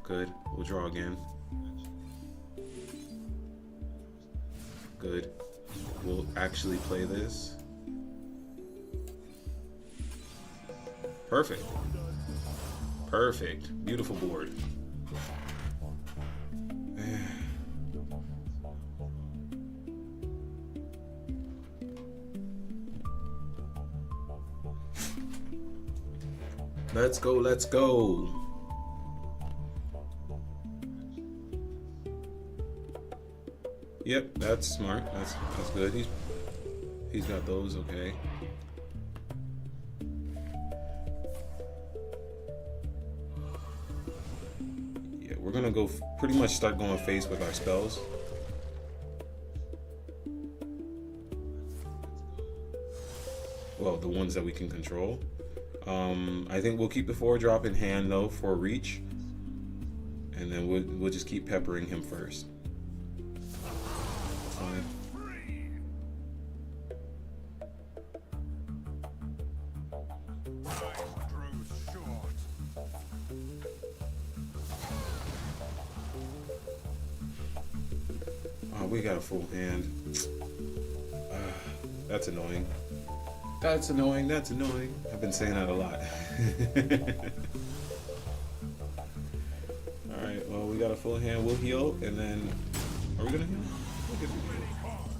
Good. We'll draw again. Good. We'll actually play this. Perfect. Perfect. Beautiful board. Let's go, let's go. Yep, that's smart. That's good. He's got those, okay. Yeah, we're gonna go pretty much start going face with our spells. Well, the ones that we can control. I think we'll keep the 4-drop in hand though for reach, and then we'll just keep peppering him first. Oh, we got a full hand. That's annoying. That's annoying, that's annoying. I've been saying that a lot. Alright, well, we got a full hand. We'll heal, and then... Are we gonna heal? Look at me.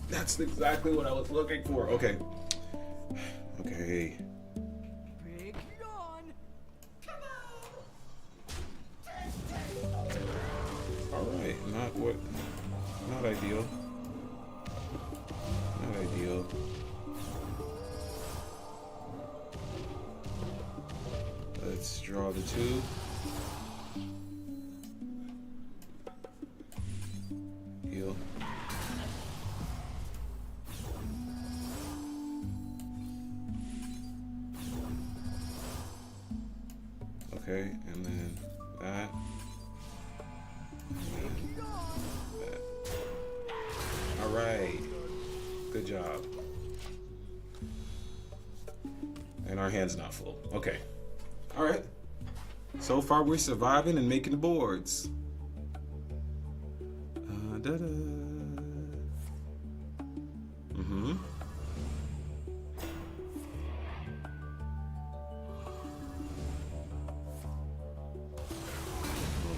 That's exactly what I was looking for. Okay. Okay. Big yawn. Alright, not ideal. Not ideal. Let's draw the 2. Heal. Okay, and then that. And then that. All right. Good job. And our hand's not full. Okay. All right. So far, we're surviving and making the boards.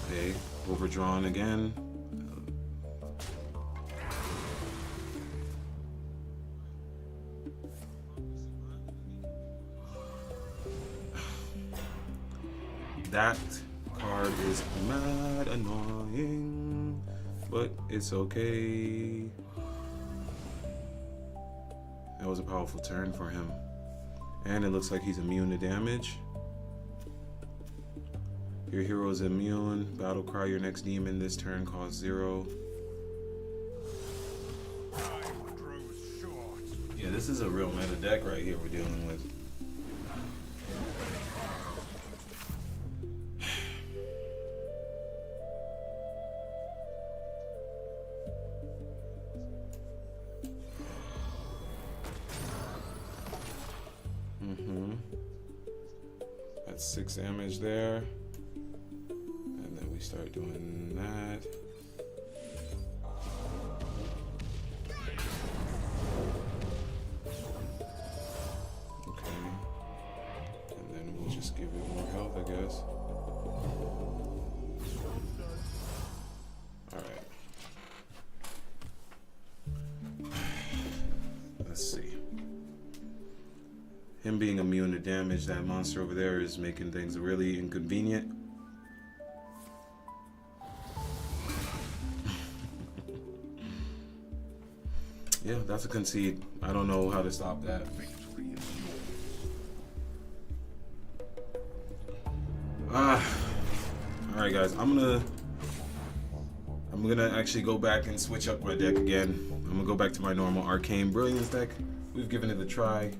Okay. Overdrawn again. That card is mad annoying, but it's okay. That was a powerful turn for him. And it looks like he's immune to damage. Your hero is immune. Battle cry your next demon this turn costs 0. Yeah, this is a real meta deck right here we're dealing with. That's 6 damage there. And then we start doing that. Okay. And then we'll just give it more health, I guess. Alright. Let's see. Him being immune to damage, that monster over there is making things really inconvenient. Yeah, that's a concede. I don't know how to stop that. Alright guys, I'm gonna actually go back and switch up my deck again. I'm gonna go back to my normal Arcane Brilliance deck. We've given it a try.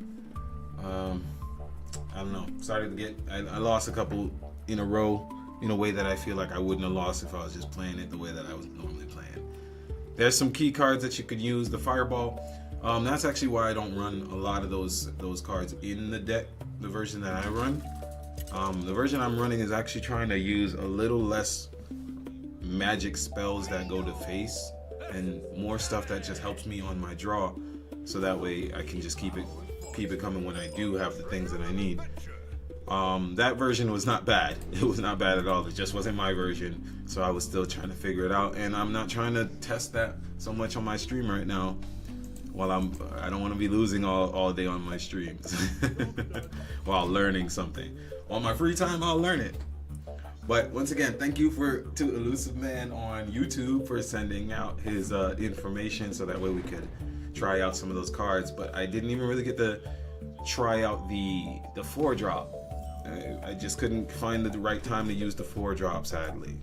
don't know, started to get, I lost a couple in a row in a way that I feel like I wouldn't have lost if I was just playing it the way that I was normally playing. There's some key cards that you could use. The Fireball, that's actually why I don't run a lot of those cards in the deck, the version that I run. The version I'm running is actually trying to use a little less magic spells that go to face and more stuff that just helps me on my draw, so that way I can just keep it coming when I do have the things that I need. That version was not bad. It was not bad at all. It just wasn't my version, so I was still trying to figure it out, and I'm not trying to test that so much on my stream right now. While I don't want to be losing all day on my streams while learning something. On my free time, I'll learn it. But once again, thank you to Elusive Man on YouTube for sending out his information, so that way we could try out some of those cards. But I didn't even really get to try out the 4-drop. I just couldn't find the right time to use the 4-drop, sadly.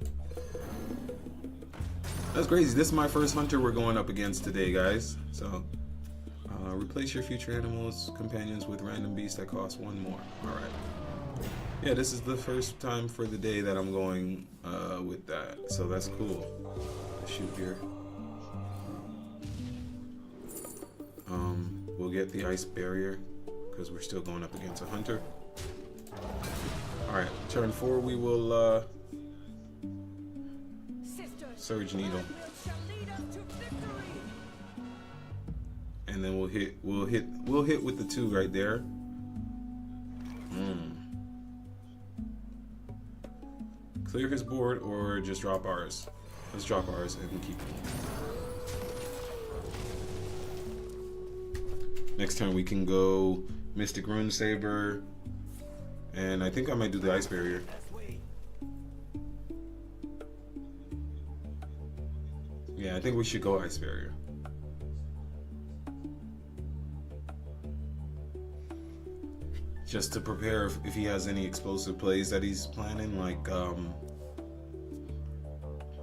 That's crazy. This is my first hunter we're going up against today, guys. So replace your future animals companions with random beasts that cost 1 more. All right. Yeah, this is the first time for the day that I'm going with that, so that's cool. Shoot here. We'll get the ice barrier because we're still going up against a hunter. All right, turn 4 we will Surge Needle, and then we'll hit with the 2 right there. Clear his board or just drop ours. Let's drop ours and keep it. Next turn we can go Mystic Rune Saber, and I think I might do the Ice Barrier. Yeah, I think we should go Ice Barrier. Just to prepare if he has any explosive plays that he's planning, like what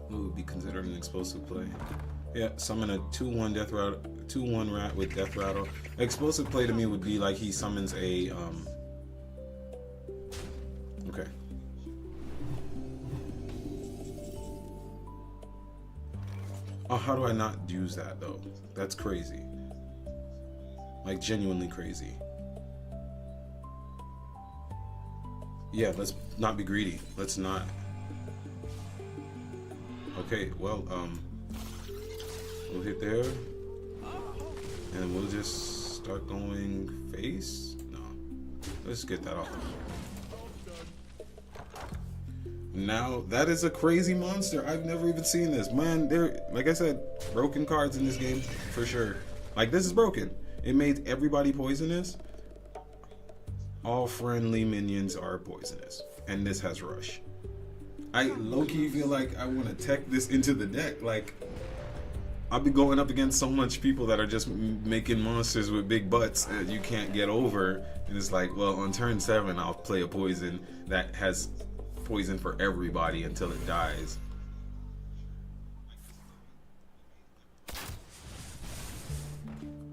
would be considered an explosive play? Yeah, summon a 2/1 Death Rattle, 2/1 rat with Death Rattle. Explosive play to me would be like he summons a okay. Oh, how do I not use that though? That's crazy. Like genuinely crazy. Yeah, let's not be greedy. Let's not. Okay, well, we'll hit there, and we'll just start going face. No, let's get that off. Now that is a crazy monster. I've never even seen this, man. There, like I said, broken cards in this game for sure. Like this is broken. It made everybody poisonous. All friendly minions are poisonous, and this has rush. I low-key feel like I want to tech this into the deck. Like, I'll be going up against so much people that are just making monsters with big butts that you can't get over, and it's like, well, on turn 7, I'll play a poison that has poison for everybody until it dies.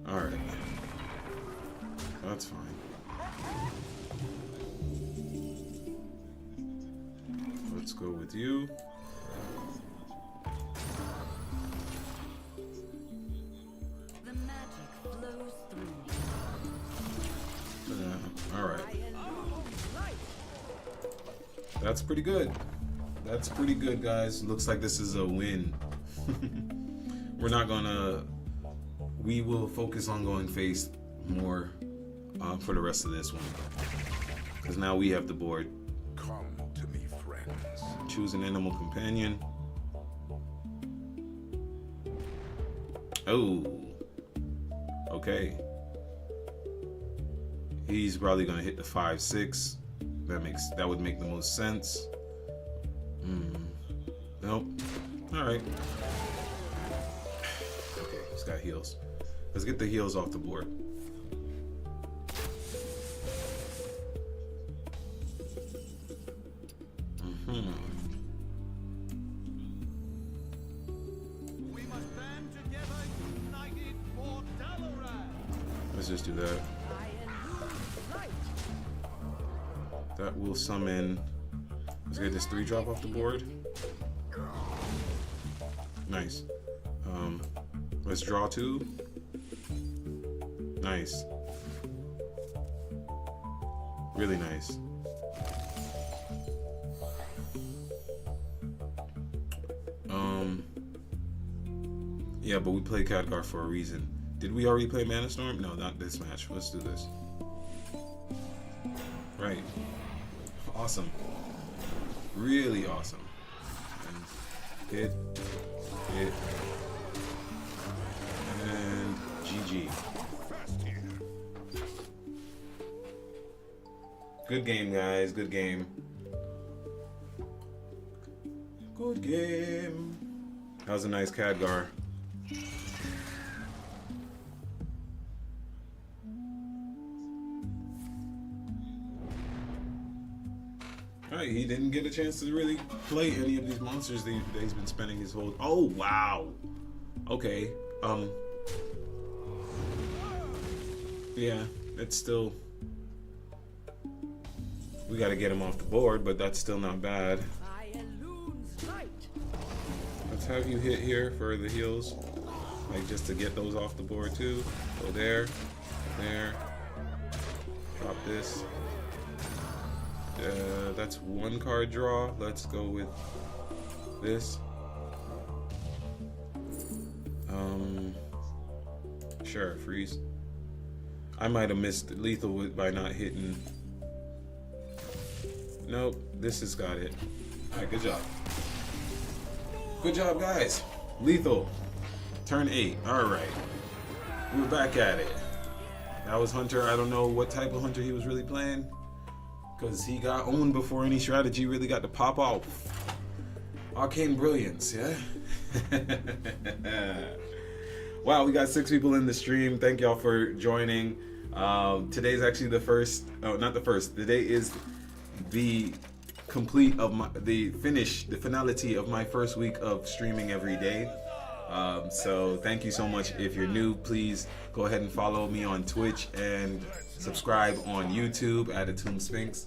Alright. That's fine. Let's go with you. The magic flows through. All right. That's pretty good. That's pretty good, guys. Looks like this is a win. We're not gonna. We will focus on going face more for the rest of this one, because now we have the board. Come to me, friends. Choose an animal companion. Oh. Okay. He's probably gonna hit the 5/6. That would make the most sense. Nope. All right. Okay, he's got heals. Let's get the heals off the board. We must band together, united for Dalaran. Let's just do that. That will summon. Let's get this 3-drop off the board. Nice. Let's draw 2. Nice. Really nice. Yeah, but we played Khadgar for a reason. Did we already play Mana Storm? No, not this match. Let's do this. Right. Awesome. Really awesome. And hit. And GG. Good game, guys. Good game. Good game. That was a nice Khadgar. Alright, he didn't get a chance to really play any of these monsters that he's been spending his whole... Oh, wow. Okay. Yeah, it's still... We gotta get him off the board, but that's still not bad. Let's have you hit here for the heals. Like, just to get those off the board, too. Go there. There. Drop this. That's 1 card draw. Let's go with this. Sure, freeze. I might have missed lethal by not hitting. Nope, this has got it. Alright, good job. Good job, guys. Lethal. Turn 8. Alright. We're back at it. That was Hunter. I don't know what type of Hunter he was really playing, because he got owned before any strategy really got to pop off. Arcane Brilliance, yeah? Wow, we got 6 people in the stream. Thank y'all for joining. Today's actually the first, oh, not the first. Today is the finality of my first week of streaming every day. So thank you so much. If you're new, please go ahead and follow me on Twitch and subscribe on YouTube at Atum Sphinx,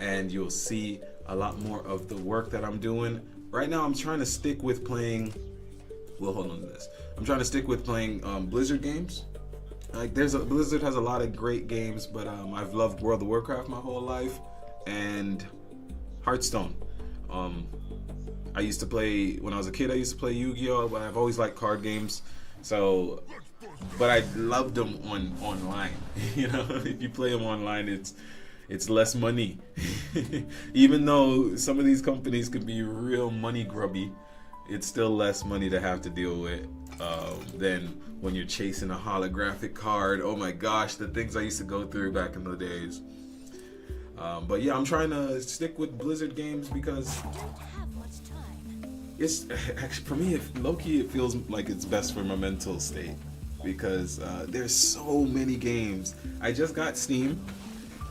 and you'll see a lot more of the work that I'm doing. Right now I'm trying to stick with playing, well, hold on to this. I'm trying to stick with playing Blizzard games. Like, Blizzard has a lot of great games, but I've loved World of Warcraft my whole life, and Hearthstone. I used to play, when I was a kid, I used to play Yu-Gi-Oh!, but I've always liked card games. So, but I loved them online. You know, if you play them online, it's less money. Even though some of these companies could be real money grubby, it's still less money to have to deal with than when you're chasing a holographic card. Oh my gosh, the things I used to go through back in the days. But yeah, I'm trying to stick with Blizzard games because it's actually, for me, low-key, it feels like it's best for my mental state, because there's so many games. I just got Steam.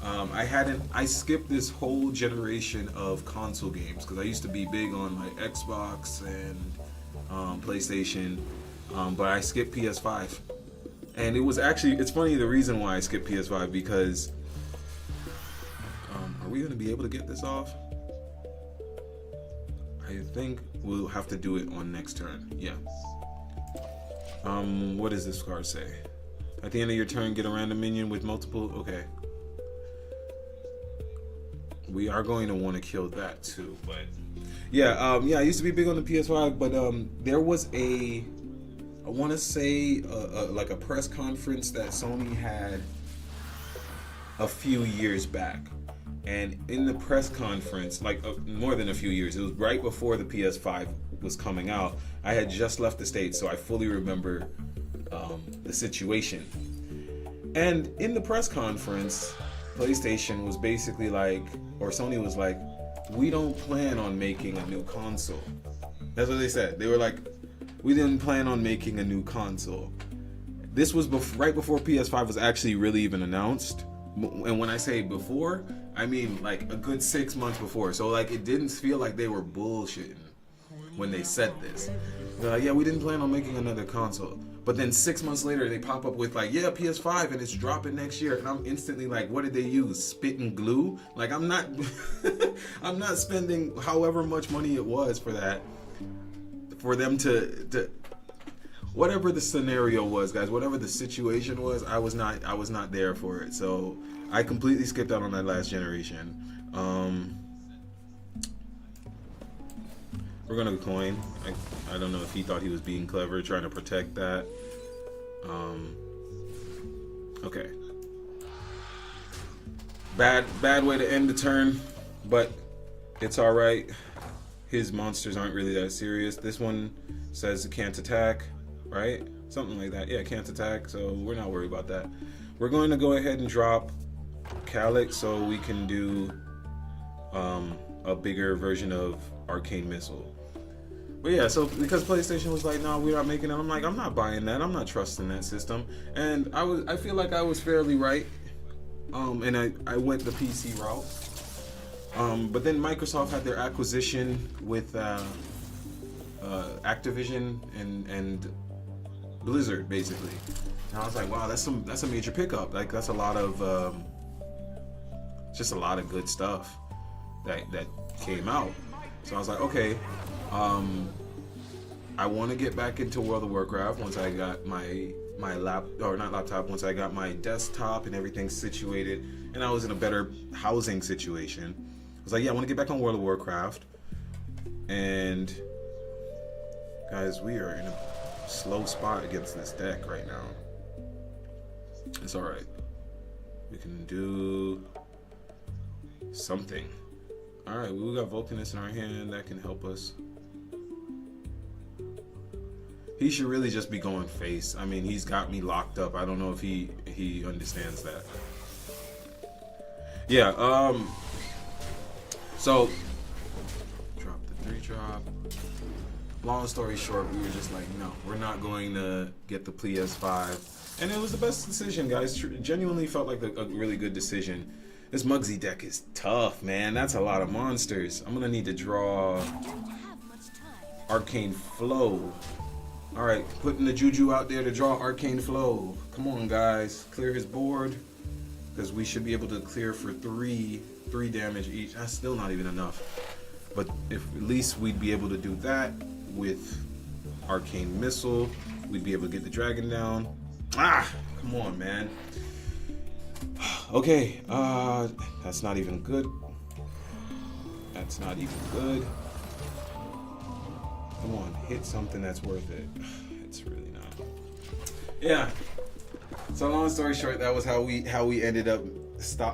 I skipped this whole generation of console games because I used to be big on like Xbox and PlayStation, but I skipped PS5. And it's funny, the reason why I skipped PS5, because are we gonna be able to get this off? I think we'll have to do it on next turn. Yeah. What does this card say? At the end of your turn, get a random minion with multiple. Okay. We are going to want to kill that too, but yeah, I used to be big on the PS5, but there was I want to say like a press conference that Sony had a few years back. And in the press conference, like more than a few years, it was right before the PS5 was coming out. I had just left the States, so I fully remember the situation. And in the press conference, PlayStation was basically like, or Sony was like, we don't plan on making a new console. That's what they said. They were like, we didn't plan on making a new console. This was right before PS5 was actually really even announced. And when I say before, I mean like a good 6 months before. So like, it didn't feel like they were bullshitting when they said this. They're like, yeah, we didn't plan on making another console. But then 6 months later, they pop up with like, yeah, PS5, and it's dropping next year, and I'm instantly like, what did they use? Spit and glue? Like, I'm not, I'm not spending however much money it was for that, for them to, whatever the scenario was, guys, whatever the situation was, I was not there for it. So I completely skipped out on that last generation. We're gonna coin. I don't know if he thought he was being clever, trying to protect that. Okay. Bad way to end the turn, but it's all right. His monsters aren't really that serious. This one says it can't attack, right? Something like that. Yeah, can't attack, so we're not worried about that. We're going to go ahead and drop Calyx so we can do a bigger version of Arcane Missile. But yeah, so because PlayStation was like, no, we're not making it, I'm like, I'm not buying that. I'm not trusting that system. And I feel like I was fairly right. And I went the PC route. But then Microsoft had their acquisition with Activision and Blizzard, basically. And I was like, wow, that's a major pickup. Like, that's a lot of just a lot of good stuff that came out. So I was like, okay, I want to get back into World of Warcraft once I got my once I got my desktop and everything situated, and I was in a better housing situation. I was like, yeah, I want to get back on World of Warcraft. And guys, we are in a slow spot against this deck right now. It's all right. We can do something. All right, we got Vulcanus in our hand that can help us. He should really just be going face. I mean, he's got me locked up. I don't know if he understands that. Yeah, so drop the 3-drop. Long story short, we were just like, no, we're not going to get the PS5. And it was the best decision, guys. Genuinely felt like a really good decision. This Muggsy deck is tough, man. That's a lot of monsters. I'm gonna need to draw Arcane Flow. Alright, putting the Juju out there to draw Arcane Flow. Come on, guys. Clear his board. Because we should be able to clear for 3 damage each. That's still not even enough. But if at least we'd be able to do that with Arcane Missile. We'd be able to get the dragon down. Ah! Come on, man. Okay, that's not even good. That's not even good. Come on, hit something that's worth it. It's really not. Yeah. So long story short, that was how we ended up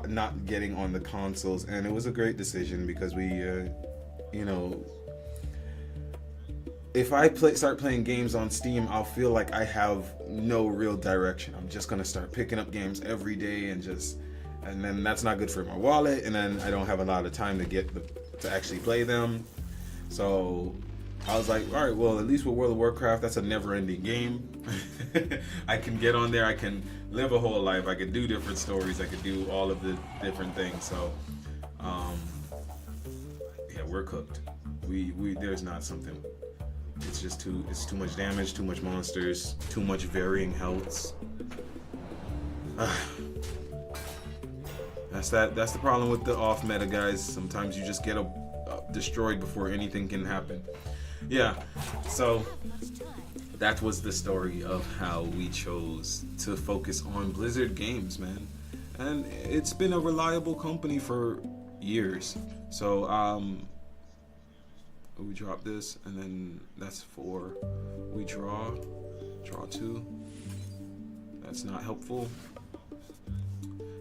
not getting on the consoles, and it was a great decision because we, you know, if I start playing games on Steam, I'll feel like I have no real direction. I'm just gonna start picking up games every day and then that's not good for my wallet, and then I don't have a lot of time to actually play them. So I was like, all right, well, at least with World of Warcraft, that's a never-ending game. I can get on there, I can live a whole life, I can do different stories, I can do all of the different things. So, yeah, we're cooked. There's not something. It's just too much damage, too much monsters, too much varying healths. That's the problem with the off meta, guys. Sometimes you just get destroyed before anything can happen. Yeah, so that was the story of how we chose to focus on Blizzard games, man. And it's been a reliable company for years. So we drop this, and then that's 4. We draw 2. That's not helpful.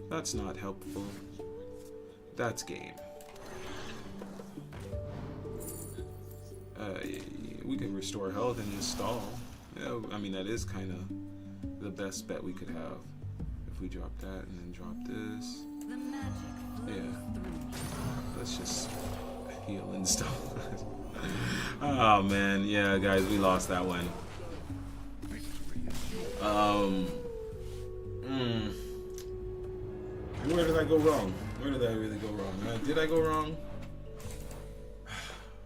That's not helpful. That's game. We can restore health and just stall. Yeah, I mean, that is kind of the best bet we could have. If we drop that and then drop this. The magic flows through. Let's just heal and stall. Oh man, yeah, guys, we lost that one. Where did I go wrong? Where did I really go wrong? Did I go wrong?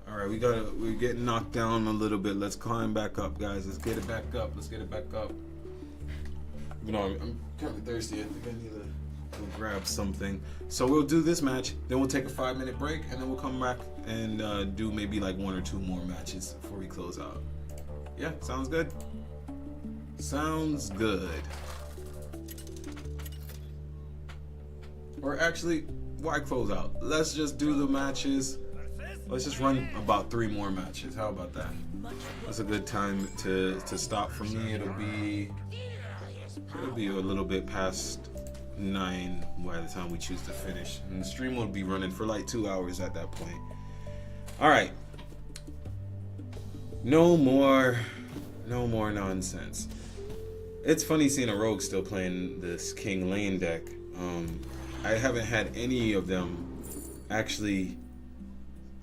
All right, we're getting knocked down a little bit. Let's climb back up, guys. Let's get it back up. Let's get it back up. You know, I'm kind of thirsty. I think I need to go grab something. So we'll do this match, then we'll take a 5-minute break, and then we'll come back and do maybe like 1 or 2 more matches before we close out. Yeah, sounds good. Sounds good. Or actually, why close out? Let's just do the matches. Let's just run about 3 more matches. How about that? That's a good time to stop for me. It'll be a little bit past 9 by the time we choose to finish. And the stream will be running for like 2 hours at that point. Alright. No more nonsense. It's funny seeing a rogue still playing this King Lane deck. I haven't had any of them actually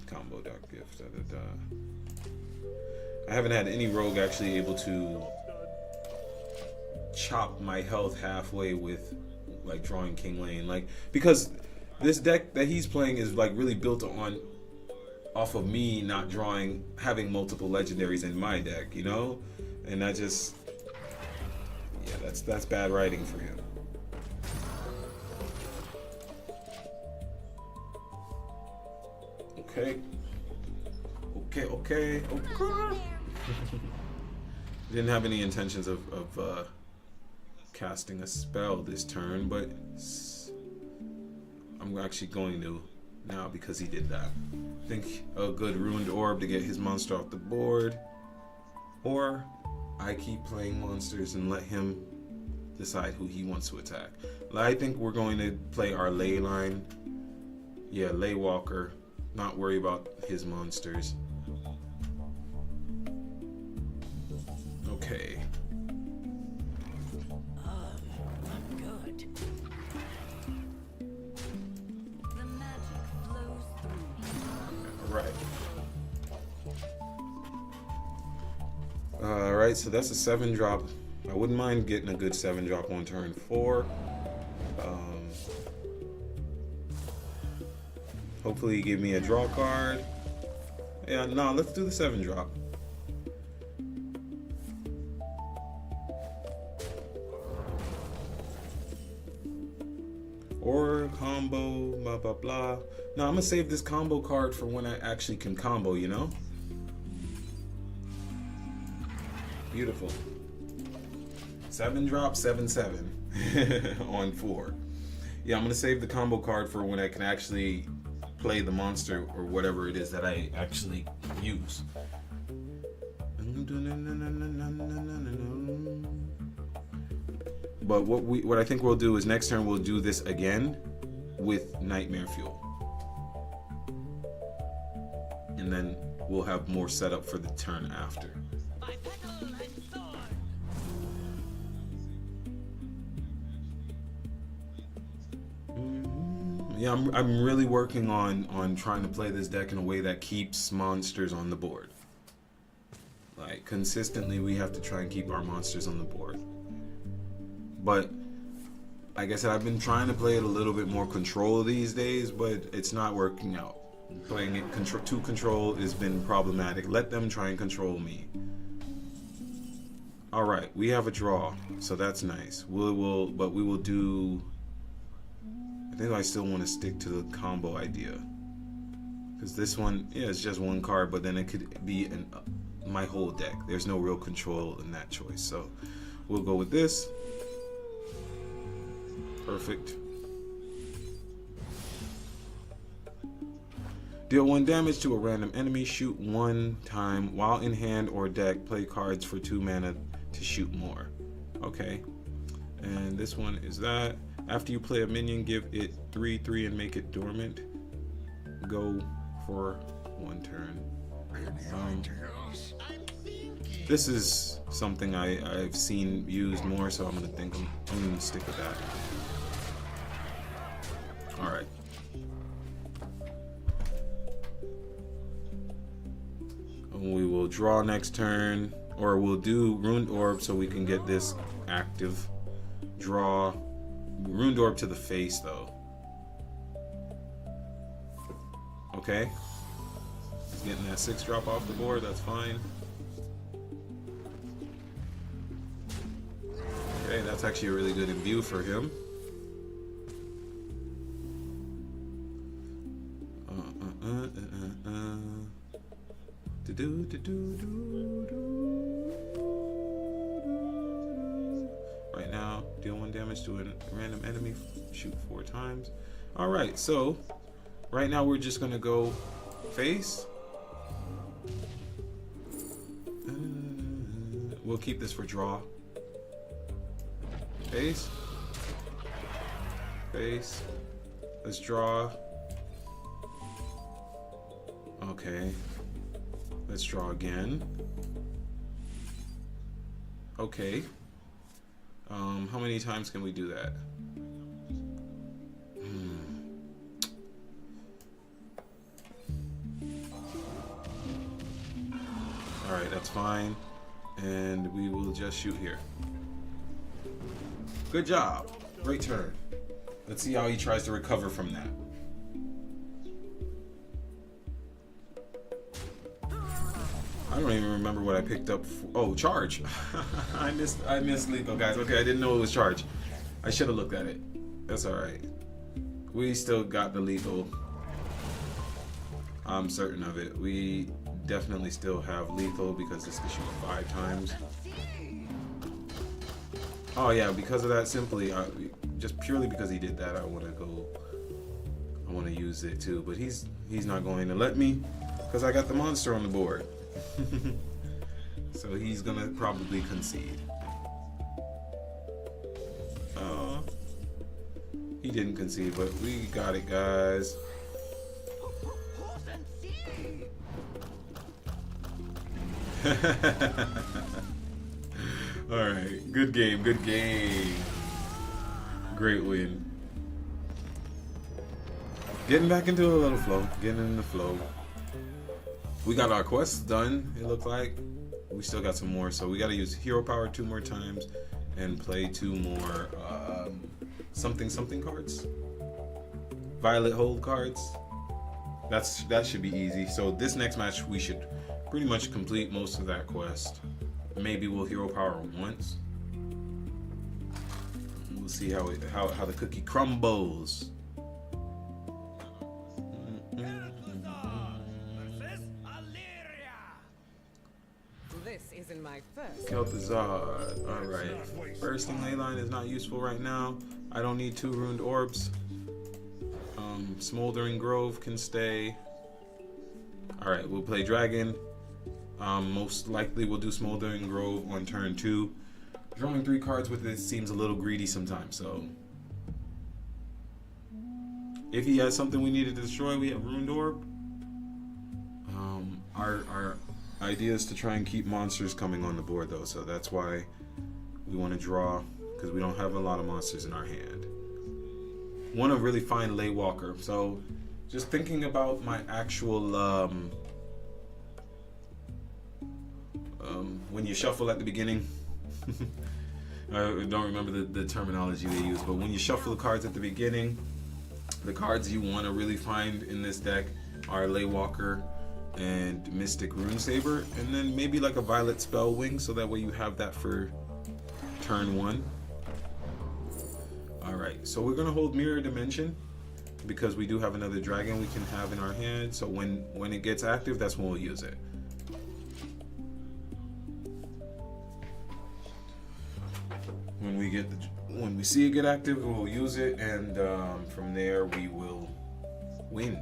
combo dark gift. I haven't had any rogue actually able to chop my health halfway with like drawing King Lane, like, because this deck that he's playing is like really built off of me not having multiple legendaries in my deck, you know, and I just, yeah, that's bad writing for him. Okay. Didn't have any intentions of casting a spell this turn, but I'm actually going to now because he did that. I think a good ruined orb to get his monster off the board, or I keep playing monsters and let him decide who he wants to attack. I think we're going to play our Leyline. Yeah, Leywalker. Not worry about his monsters. Okay. I'm good. The magic flows through. Right. Alright, so that's a 7-drop. I wouldn't mind getting a good 7-drop on turn 4. Hopefully he give me a draw card. Yeah, no, let's do the 7-drop. Or combo, blah blah blah. No, I'm gonna save this combo card for when I actually can combo, you know? Beautiful. 7-drop, 7/7 on 4. Yeah, I'm gonna save the combo card for when I can actually play the monster or whatever it is that I actually use. But what I think we'll do is next turn we'll do this again with Nightmare Fuel. And then we'll have more setup for the turn after. Yeah, I'm really working on trying to play this deck in a way that keeps monsters on the board. Like, consistently we have to try and keep our monsters on the board. But like I said, I've been trying to play it a little bit more control these days, but it's not working out. Playing it to control has been problematic. Let them try and control me. Alright, we have a draw, so that's nice. But we will do... I think I still want to stick to the combo idea. Because this one, yeah, it's just one card, but then it could be my whole deck. There's no real control in that choice. So we'll go with this. Perfect. Deal 1 damage to a random enemy. Shoot 1 time while in hand or deck. Play cards for 2 mana to shoot more. Okay. And this one is that. After you play a minion, give it 3/3 and make it dormant. Go for 1 turn. This is something I've seen used more, so I'm gonna stick with that. All right. And we will draw next turn, or we'll do Ruined Orb so we can get this active. Draw. Ruined Orb to the face, though. Okay. He's getting that 6 drop off the board. That's fine. Okay, that's actually a really good view for him. Right now, deal 1 damage to a random enemy, shoot 4 times. Alright, so right now we're just gonna go face. We'll keep this for draw. Face. Face. Let's draw. Okay. Let's draw again. Okay. How many times can we do that? Alright, that's fine. And we will just shoot here. Good job. Great turn. Let's see how he tries to recover from that. I don't even remember what I picked up. Oh, charge. I missed lethal, guys. Okay, I didn't know it was charge. I should have looked at it. That's all right. We still got the lethal. I'm certain of it. We definitely still have lethal because this can shoot 5 times. Oh yeah, because of that, simply, just purely because he did that, I want to use it too. But he's not going to let me because I got the monster on the board. So he's gonna probably concede. He didn't concede, but we got it, guys. Alright, good game, good game. Great win. Getting back into a little flow, getting in the flow. We got our quests done, it looked like. We still got some more, so we gotta use hero power 2 more times and play 2 more something cards. Violet hold cards. That should be easy. So this next match we should pretty much complete most of that quest. Maybe we'll hero power once. We'll see how the cookie crumbles. This isn't my first. Kel'Thuzad. Alright. Bursting Leyline is not useful right now. I don't need 2 ruined orbs. Smoldering Grove can stay. Alright, we'll play Dragon. Most likely we'll do Smoldering Grove on turn 2. Drawing 3 cards with it seems a little greedy sometimes, so. If he has something we needed to destroy, we have Ruined Orb. Our idea is to try and keep monsters coming on the board though, so that's why we want to draw, because we don't have a lot of monsters in our hand. Want to really find Laywalker. So just thinking about my actual when you shuffle at the beginning. I don't remember the terminology they use, but when you shuffle the cards at the beginning, the cards you want to really find in this deck are Laywalker and Mystic Runesaber, and then maybe like a Violet Spellwing, so that way you have that for turn 1. Alright, so we're gonna hold Mirror Dimension because we do have another dragon we can have in our hand, so when it gets active, that's when we'll use it. When we see it get active, we'll use it, and from there we will win.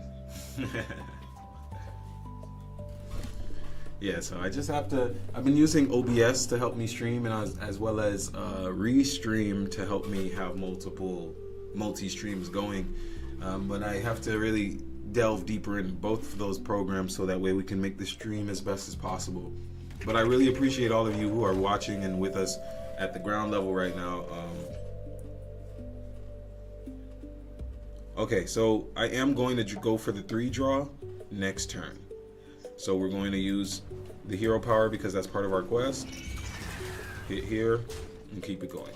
Yeah, so I just have to. I've been using OBS to help me stream, and as well as Restream to help me have multi-streams going. But I have to really delve deeper in both of those programs so that way we can make the stream as best as possible. But I really appreciate all of you who are watching and with us at the ground level right now. Okay, so I am going to go for the 3 draw next turn. So we're going to use the hero power because that's part of our quest. Hit here and keep it going.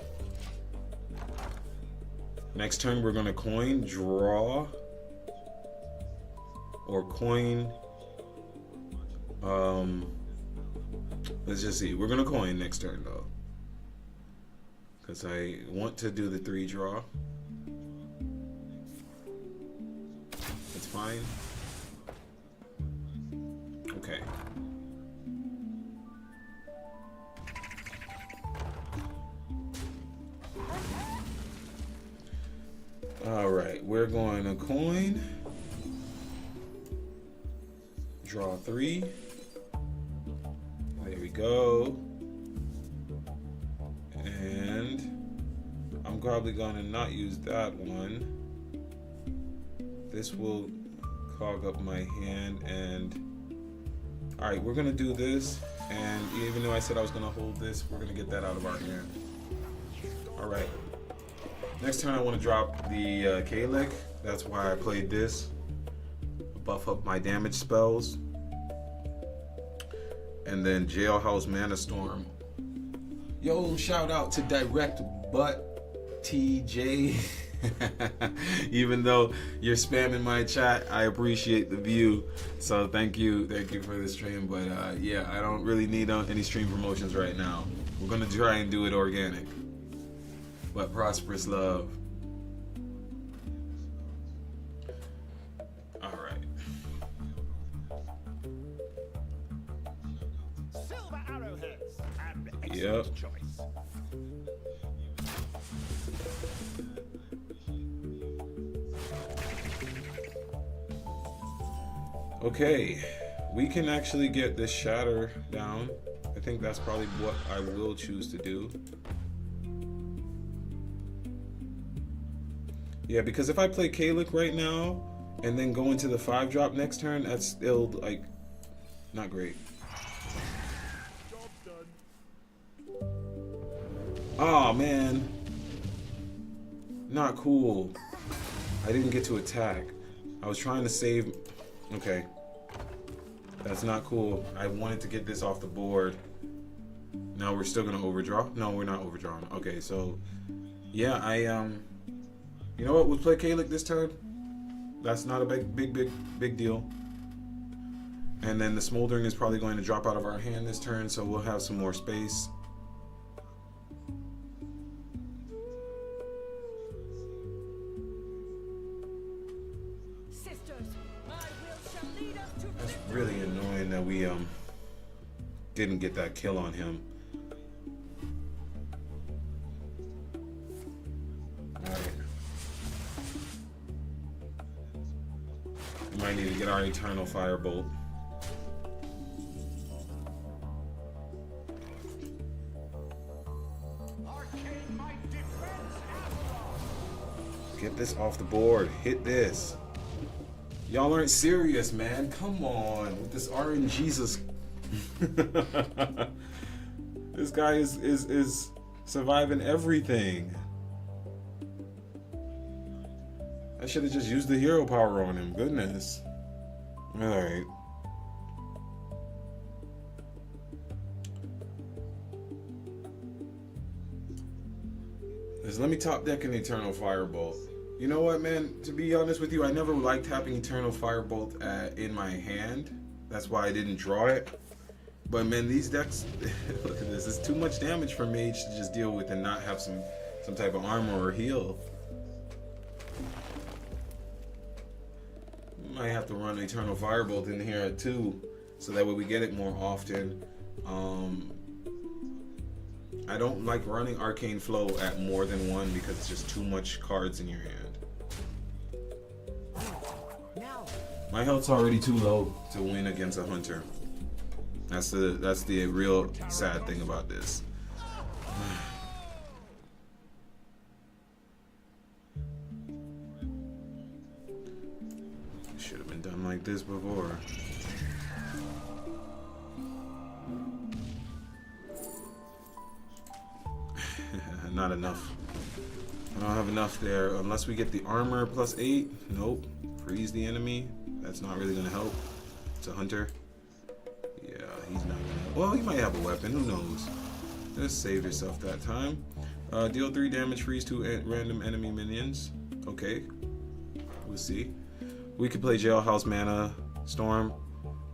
Next turn we're going to coin, draw, or coin, Let's just see. We're gonna coin next turn though, because I want to do the 3 draw. It's fine. Okay. All right, we're going to coin. Draw 3. There we go. And I'm probably going to not use that one. This will clog up my hand. And all right, we're going to do this. And even though I said I was going to hold this, we're going to get that out of our hand. All right. Next turn, I want to drop the Kalik. That's why I played this. Buff up my damage spells. And then Jailhouse Mana Storm. Yo, shout out to Direct Butt TJ. Even though you're spamming my chat, I appreciate the view. So thank you for the stream. But yeah, I don't really need any stream promotions right now. We're gonna try and do it organic. But prosperous love. All right. Silver arrowheads and Yep. excellent choice. Okay, we can actually get this shatter down. I think that's probably what I will choose to do. Yeah, because if I play Kalik right now and then go into the 5-drop next turn, that's still like not great. Job done. Oh man, not cool. I didn't get to attack. I was trying to save. Okay, that's not cool. I wanted to get this off the board. Now we're still gonna overdraw. No, we're not overdrawing. Okay, so yeah, you know what? We'll play Kalik this turn. That's not a big deal. And then the Smoldering is probably going to drop out of our hand this turn, so we'll have some more space. Sisters, my will shall lead us to That's really annoying that we didn't get that kill on him. Alright. We might need to get our Eternal Firebolt. Arcane might defense after. Get this off the board. Hit this. Y'all aren't serious, man. Come on with this RNGesus. This guy is surviving everything. I should have just used the hero power on him. Goodness. Alright. Let me top deck an Eternal Firebolt. You know what, man? To be honest with you, I never liked having Eternal Firebolt in my hand. That's why I didn't draw it. But man, these decks, look at this. It's too much damage for Mage to just deal with and not have some type of armor or heal. Might have to run Eternal Firebolt in here at 2, so that way we get it more often. I don't like running Arcane Flow at more than 1 because it's just too much cards in your hand. My health's already too low to win against a hunter. That's the real sad thing about this. Should have been done like this before. Not enough. I don't have enough there unless we get the armor plus 8. Nope. Freeze the enemy. That's not really gonna help. It's a hunter. Yeah, he's not gonna. Well, he might have a weapon. Who knows? Just save yourself that time. Deal 3 damage. Freeze 2 random enemy minions. Okay. We'll see. We could play Jailhouse Mana Storm,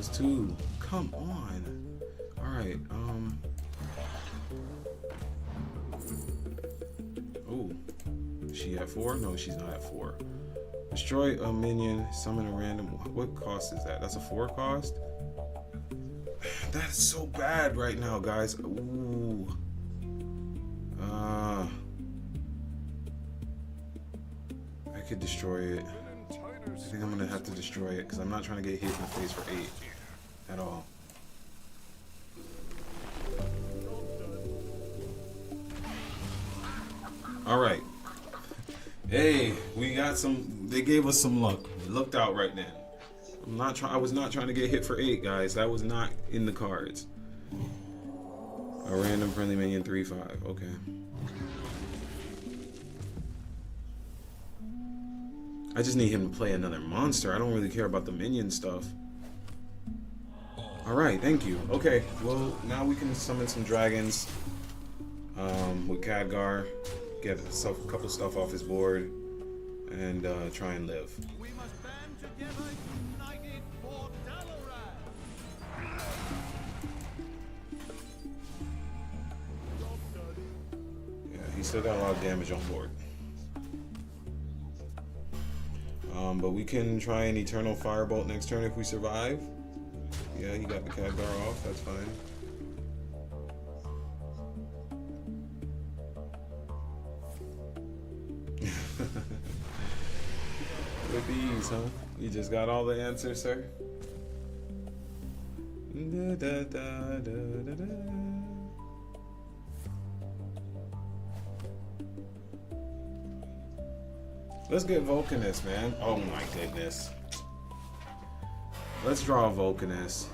Those two. Come on. Alright, oh. Is she at 4? No, she's not at 4. Destroy a minion, summon a random. What cost is that? That's a 4 cost? That is so bad right now, guys. Ooh. I could destroy it. I think I'm gonna have to destroy it because I'm not trying to get hit in the face for 8 at all. Alright. Hey, we got some. They gave us some luck. It looked out right then. I was not trying to get hit for 8, guys. That was not in the cards. A random friendly minion 3/5. Okay. I just need him to play another monster. I don't really care about the minion stuff. Alright, thank you. Okay, well, now we can summon some dragons with Khadgar, get a couple stuff off his board, and try and live. We must band together, united for Dalaran. Yeah, he still got a lot of damage on board. But we can try an Eternal Firebolt next turn if we survive. Yeah, he got the Khadgar off, that's fine. With ease, huh? You just got all the answers, sir? Da, da, da, da, da, da. Let's get Vulcanus, man. Oh my goodness. Let's draw a Vulcanus.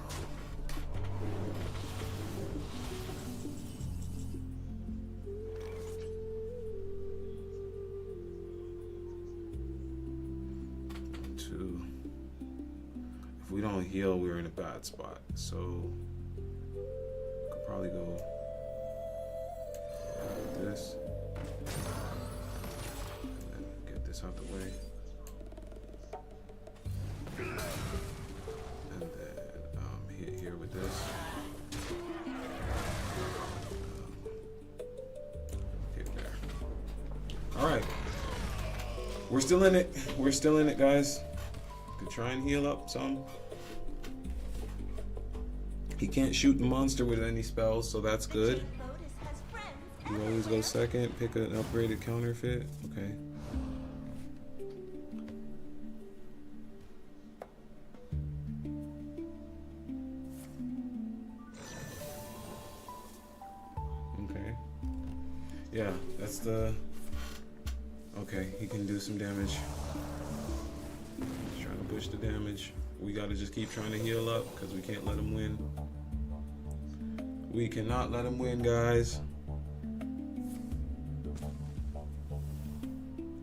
Two. If we don't heal, we're in a bad spot. So, could probably go like this. Out the way, and then hit here with this. Hit there. All right, we're still in it. We're still in it, guys. Could try and heal up some. He can't shoot the monster with any spells, so that's good. You always go second. Pick an upgraded counterfeit. Okay. Yeah, that's the... Okay, he can do some damage. He's trying to push the damage. We gotta just keep trying to heal up because we can't let him win. We cannot let him win, guys.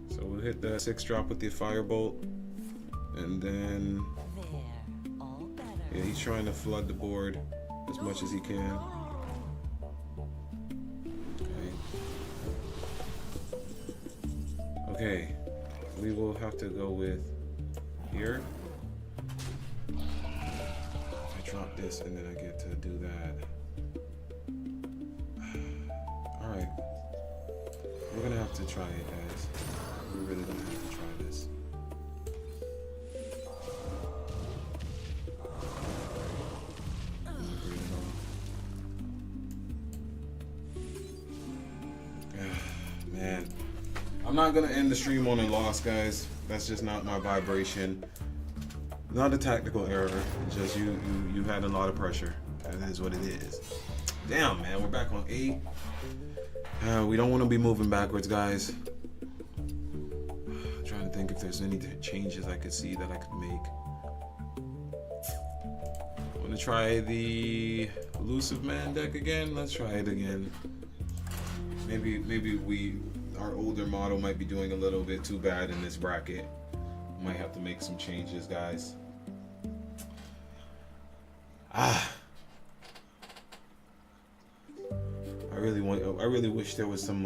So we'll hit that 6-drop with the Firebolt. And then... Yeah, he's trying to flood the board as much as he can. Okay, we will have to go with here. If I drop this and then I get to do that. Alright. We're gonna have to try it, guys. We're really gonna have to try this. Man. I'm not gonna end the stream on a loss, guys. That's just not my vibration. Not a tactical error. It's just you had a lot of pressure. That is what it is. Damn, man, we're back on 8. We don't want to be moving backwards, guys. I'm trying to think if there's any changes I could see that I could make. Want to try the Elusive Man deck again? Let's try it again. Maybe our older model might be doing a little bit too bad in this bracket. Might have to make some changes, guys. I really wish there was some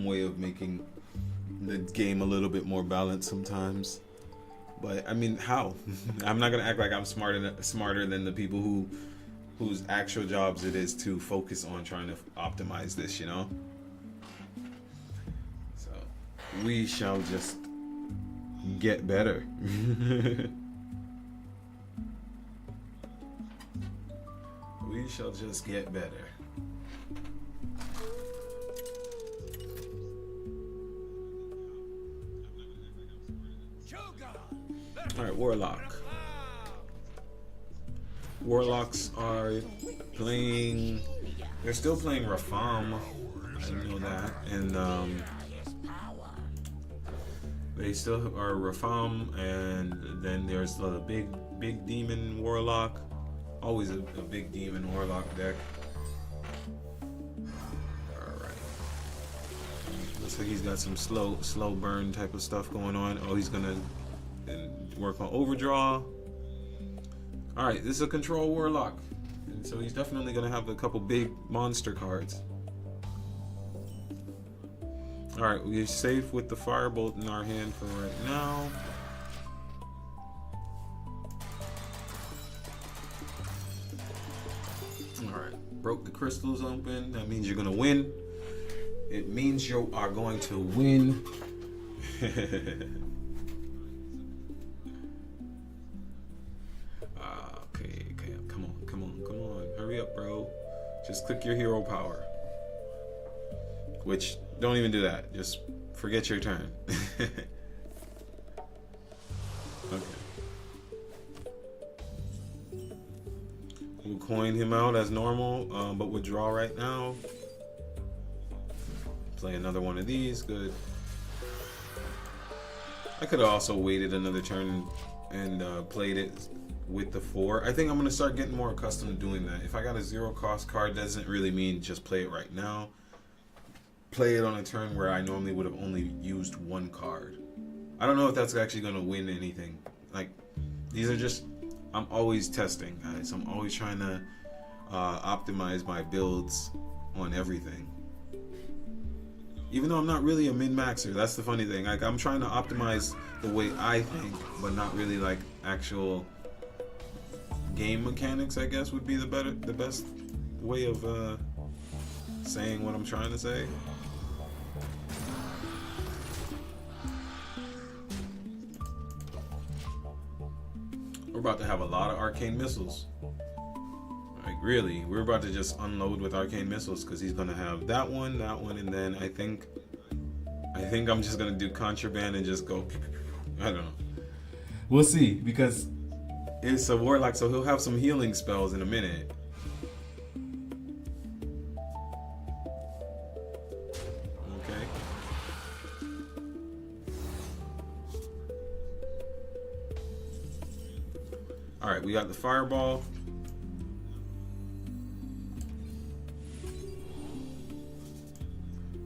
way of making the game a little bit more balanced sometimes. But I mean, how? I'm not gonna act like I'm smarter than the people whose actual jobs it is to focus on trying to optimize this, you know? So we shall just get better. We shall just get better. Alright, Warlock. Warlocks are playing. They're still playing Reform. I know that. And they still are Reform, and then there's the big demon Warlock. Always a big demon Warlock deck. Alright. Looks like he's got some slow burn type of stuff going on. Oh, he's gonna work on overdraw. Alright, this is a control Warlock. And so he's definitely gonna have a couple big monster cards. Alright, we're safe with the Firebolt in our hand for right now. Alright, broke the crystals open. That means you're gonna win. It means you are going to win. Okay, come on. Hurry up, bro. Just click your hero power. Which, don't even do that. Just forget your turn. Okay. We'll coin him out as normal, but we'll draw right now. Play another one of these. Good. I could have also waited another turn and played it with the 4. I think I'm going to start getting more accustomed to doing that. If I got a 0 cost card, doesn't really mean just play it right now. Play it on a turn where I normally would have only used 1 card. I don't know if that's actually going to win anything. Like, these are just, I'm always testing, guys. I'm always trying to optimize my builds on everything. Even though I'm not really a min-maxer, that's the funny thing. Like, I'm trying to optimize the way I think, but not really like actual game mechanics, I guess, would be the best way of saying what I'm trying to say. We're about to have a lot of arcane missiles. Like, really, we're about to just unload with arcane missiles because he's gonna have that one, and then I think I'm just gonna do contraband and just go. I don't know. We'll see, because it's a Warlock, so he'll have some healing spells in a minute. Okay. Alright, we got the Fireball.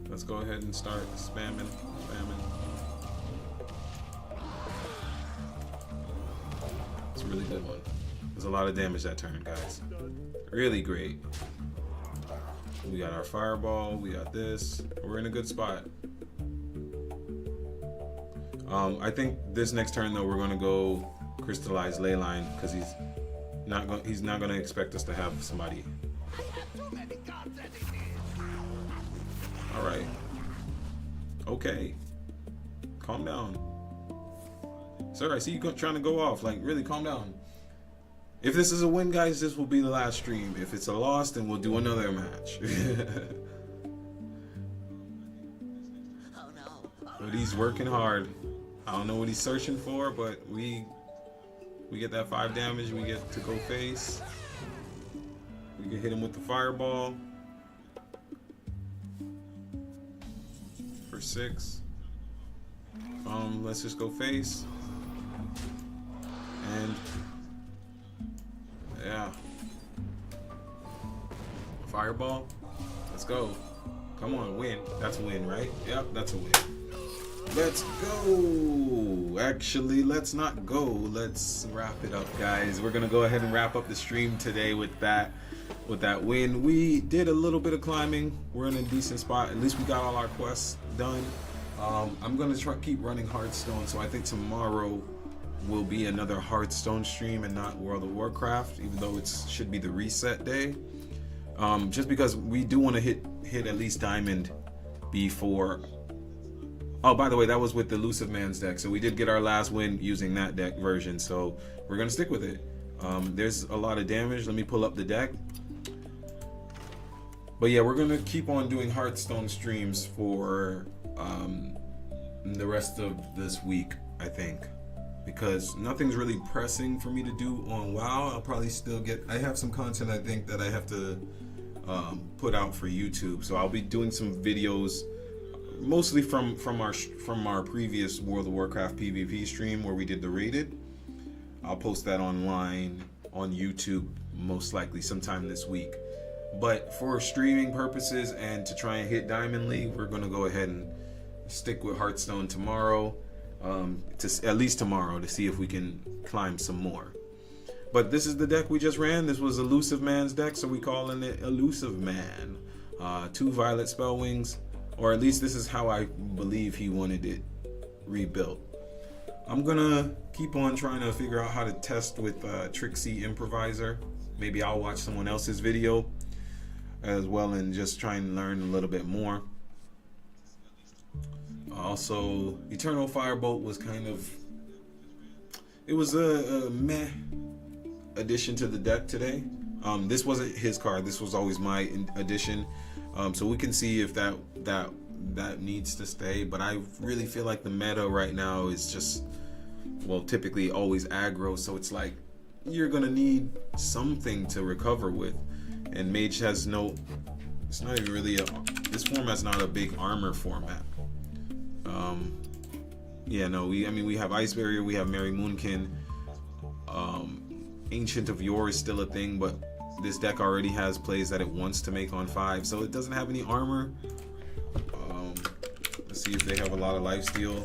Let's go ahead and start spamming. It's a really good one. There's a lot of damage that turn, guys. Really great. We got our Fireball. We got this. We're in a good spot. I think this next turn, though, we're gonna go crystallize Leyline because he's not gonna expect us to have somebody. All right. Okay. Calm down. Sir, I see you trying to go off. Like, really, calm down. If this is a win, guys, this will be the last stream. If it's a loss, then we'll do another match. But he's working hard. I don't know what he's searching for, but we get that 5 damage. We get to go face. We can hit him with the Fireball. For 6. Let's just go face. And yeah. Fireball. Let's go. Come on, win. That's a win, right? Yep, that's a win. Let's go. Actually, let's not go. Let's wrap it up, guys. We're gonna go ahead and wrap up the stream today with that win. We did a little bit of climbing. We're in a decent spot. At least we got all our quests done. I'm gonna keep running Hearthstone, so I think tomorrow will be another Hearthstone stream and not World of Warcraft, even though it should be the reset day. Just because we do want to hit at least Diamond before. Oh, by the way, that was with the Elusive Man's deck, so we did get our last win using that deck version, so we're gonna stick with it. There's a lot of damage. Let me pull up the deck. But yeah, we're gonna keep on doing Hearthstone streams for the rest of this week, I think, because nothing's really pressing for me to do on WoW. I'll probably still I have some content I think that I have to put out for YouTube, so I'll be doing some videos, mostly from our previous World of Warcraft PvP stream where we did the rated. I'll post that online on YouTube most likely sometime this week. But for streaming purposes and to try and hit Diamond League, we're gonna go ahead and stick with Hearthstone tomorrow, at least tomorrow, to see if we can climb some more. But this is the deck we just ran. This was Elusive Man's deck, so we calling it Elusive Man. 2 Violet Spell Wings, or at least this is how I believe he wanted it rebuilt. I'm gonna keep on trying to figure out how to test with Trixie Improviser. Maybe I'll watch someone else's video as well and just try and learn a little bit more. Also, Eternal Firebolt was it was a meh addition to the deck today. This wasn't his card, this was always my addition. So we can see if that needs to stay, but I really feel like the meta right now is just, well, typically always aggro, so it's like you're gonna need something to recover with, and Mage has it's not even really this format's not a big armor format. Yeah, no, we have Ice Barrier, we have Merry Moonkin, Ancient of Yore is still a thing, but this deck already has plays that it wants to make on 5, so it doesn't have any armor. Let's see if they have a lot of lifesteal.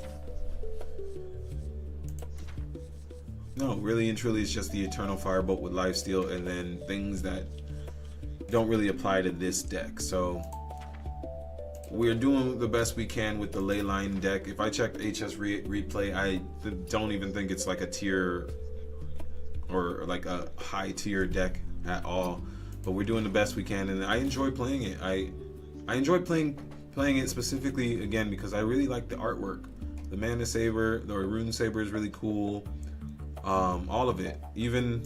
No, really and truly it's just the Eternal Firebolt with lifesteal, and then things that don't really apply to this deck. So we're doing the best we can with the Leyline deck. If I checked HS replay, I don't even think it's like a tier or like a high tier deck at all, but we're doing the best we can, and I enjoy playing it. I enjoy playing it specifically again because I really like the artwork. The Mana Saber, the Rune Saber is really cool. All of it, even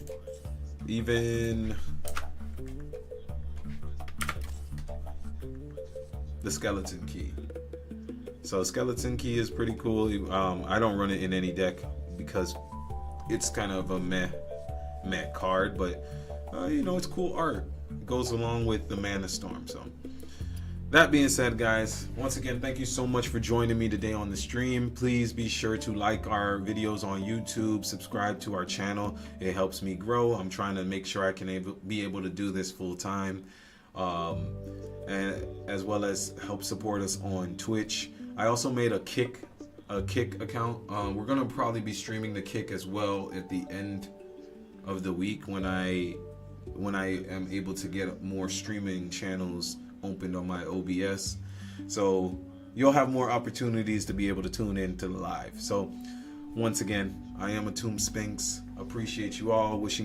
the Skeleton Key. So Skeleton Key is pretty cool. I don't run it in any deck because it's kind of a meh card, but it's cool art. It goes along with the Mana Storm. So that being said, guys, once again, thank you so much for joining me today on the stream. Please be sure to like our videos on YouTube, subscribe to our channel. It helps me grow. I'm trying to make sure I can be able to do this full time, and as well as help support us on Twitch. I also made a Kick account. We're gonna probably be streaming the Kick as well at the end of the week when I am able to get more streaming channels opened on my OBS, so you'll have more opportunities to be able to tune in to the live. So once again, I am Atum Sphinx. Appreciate you all. Wishing you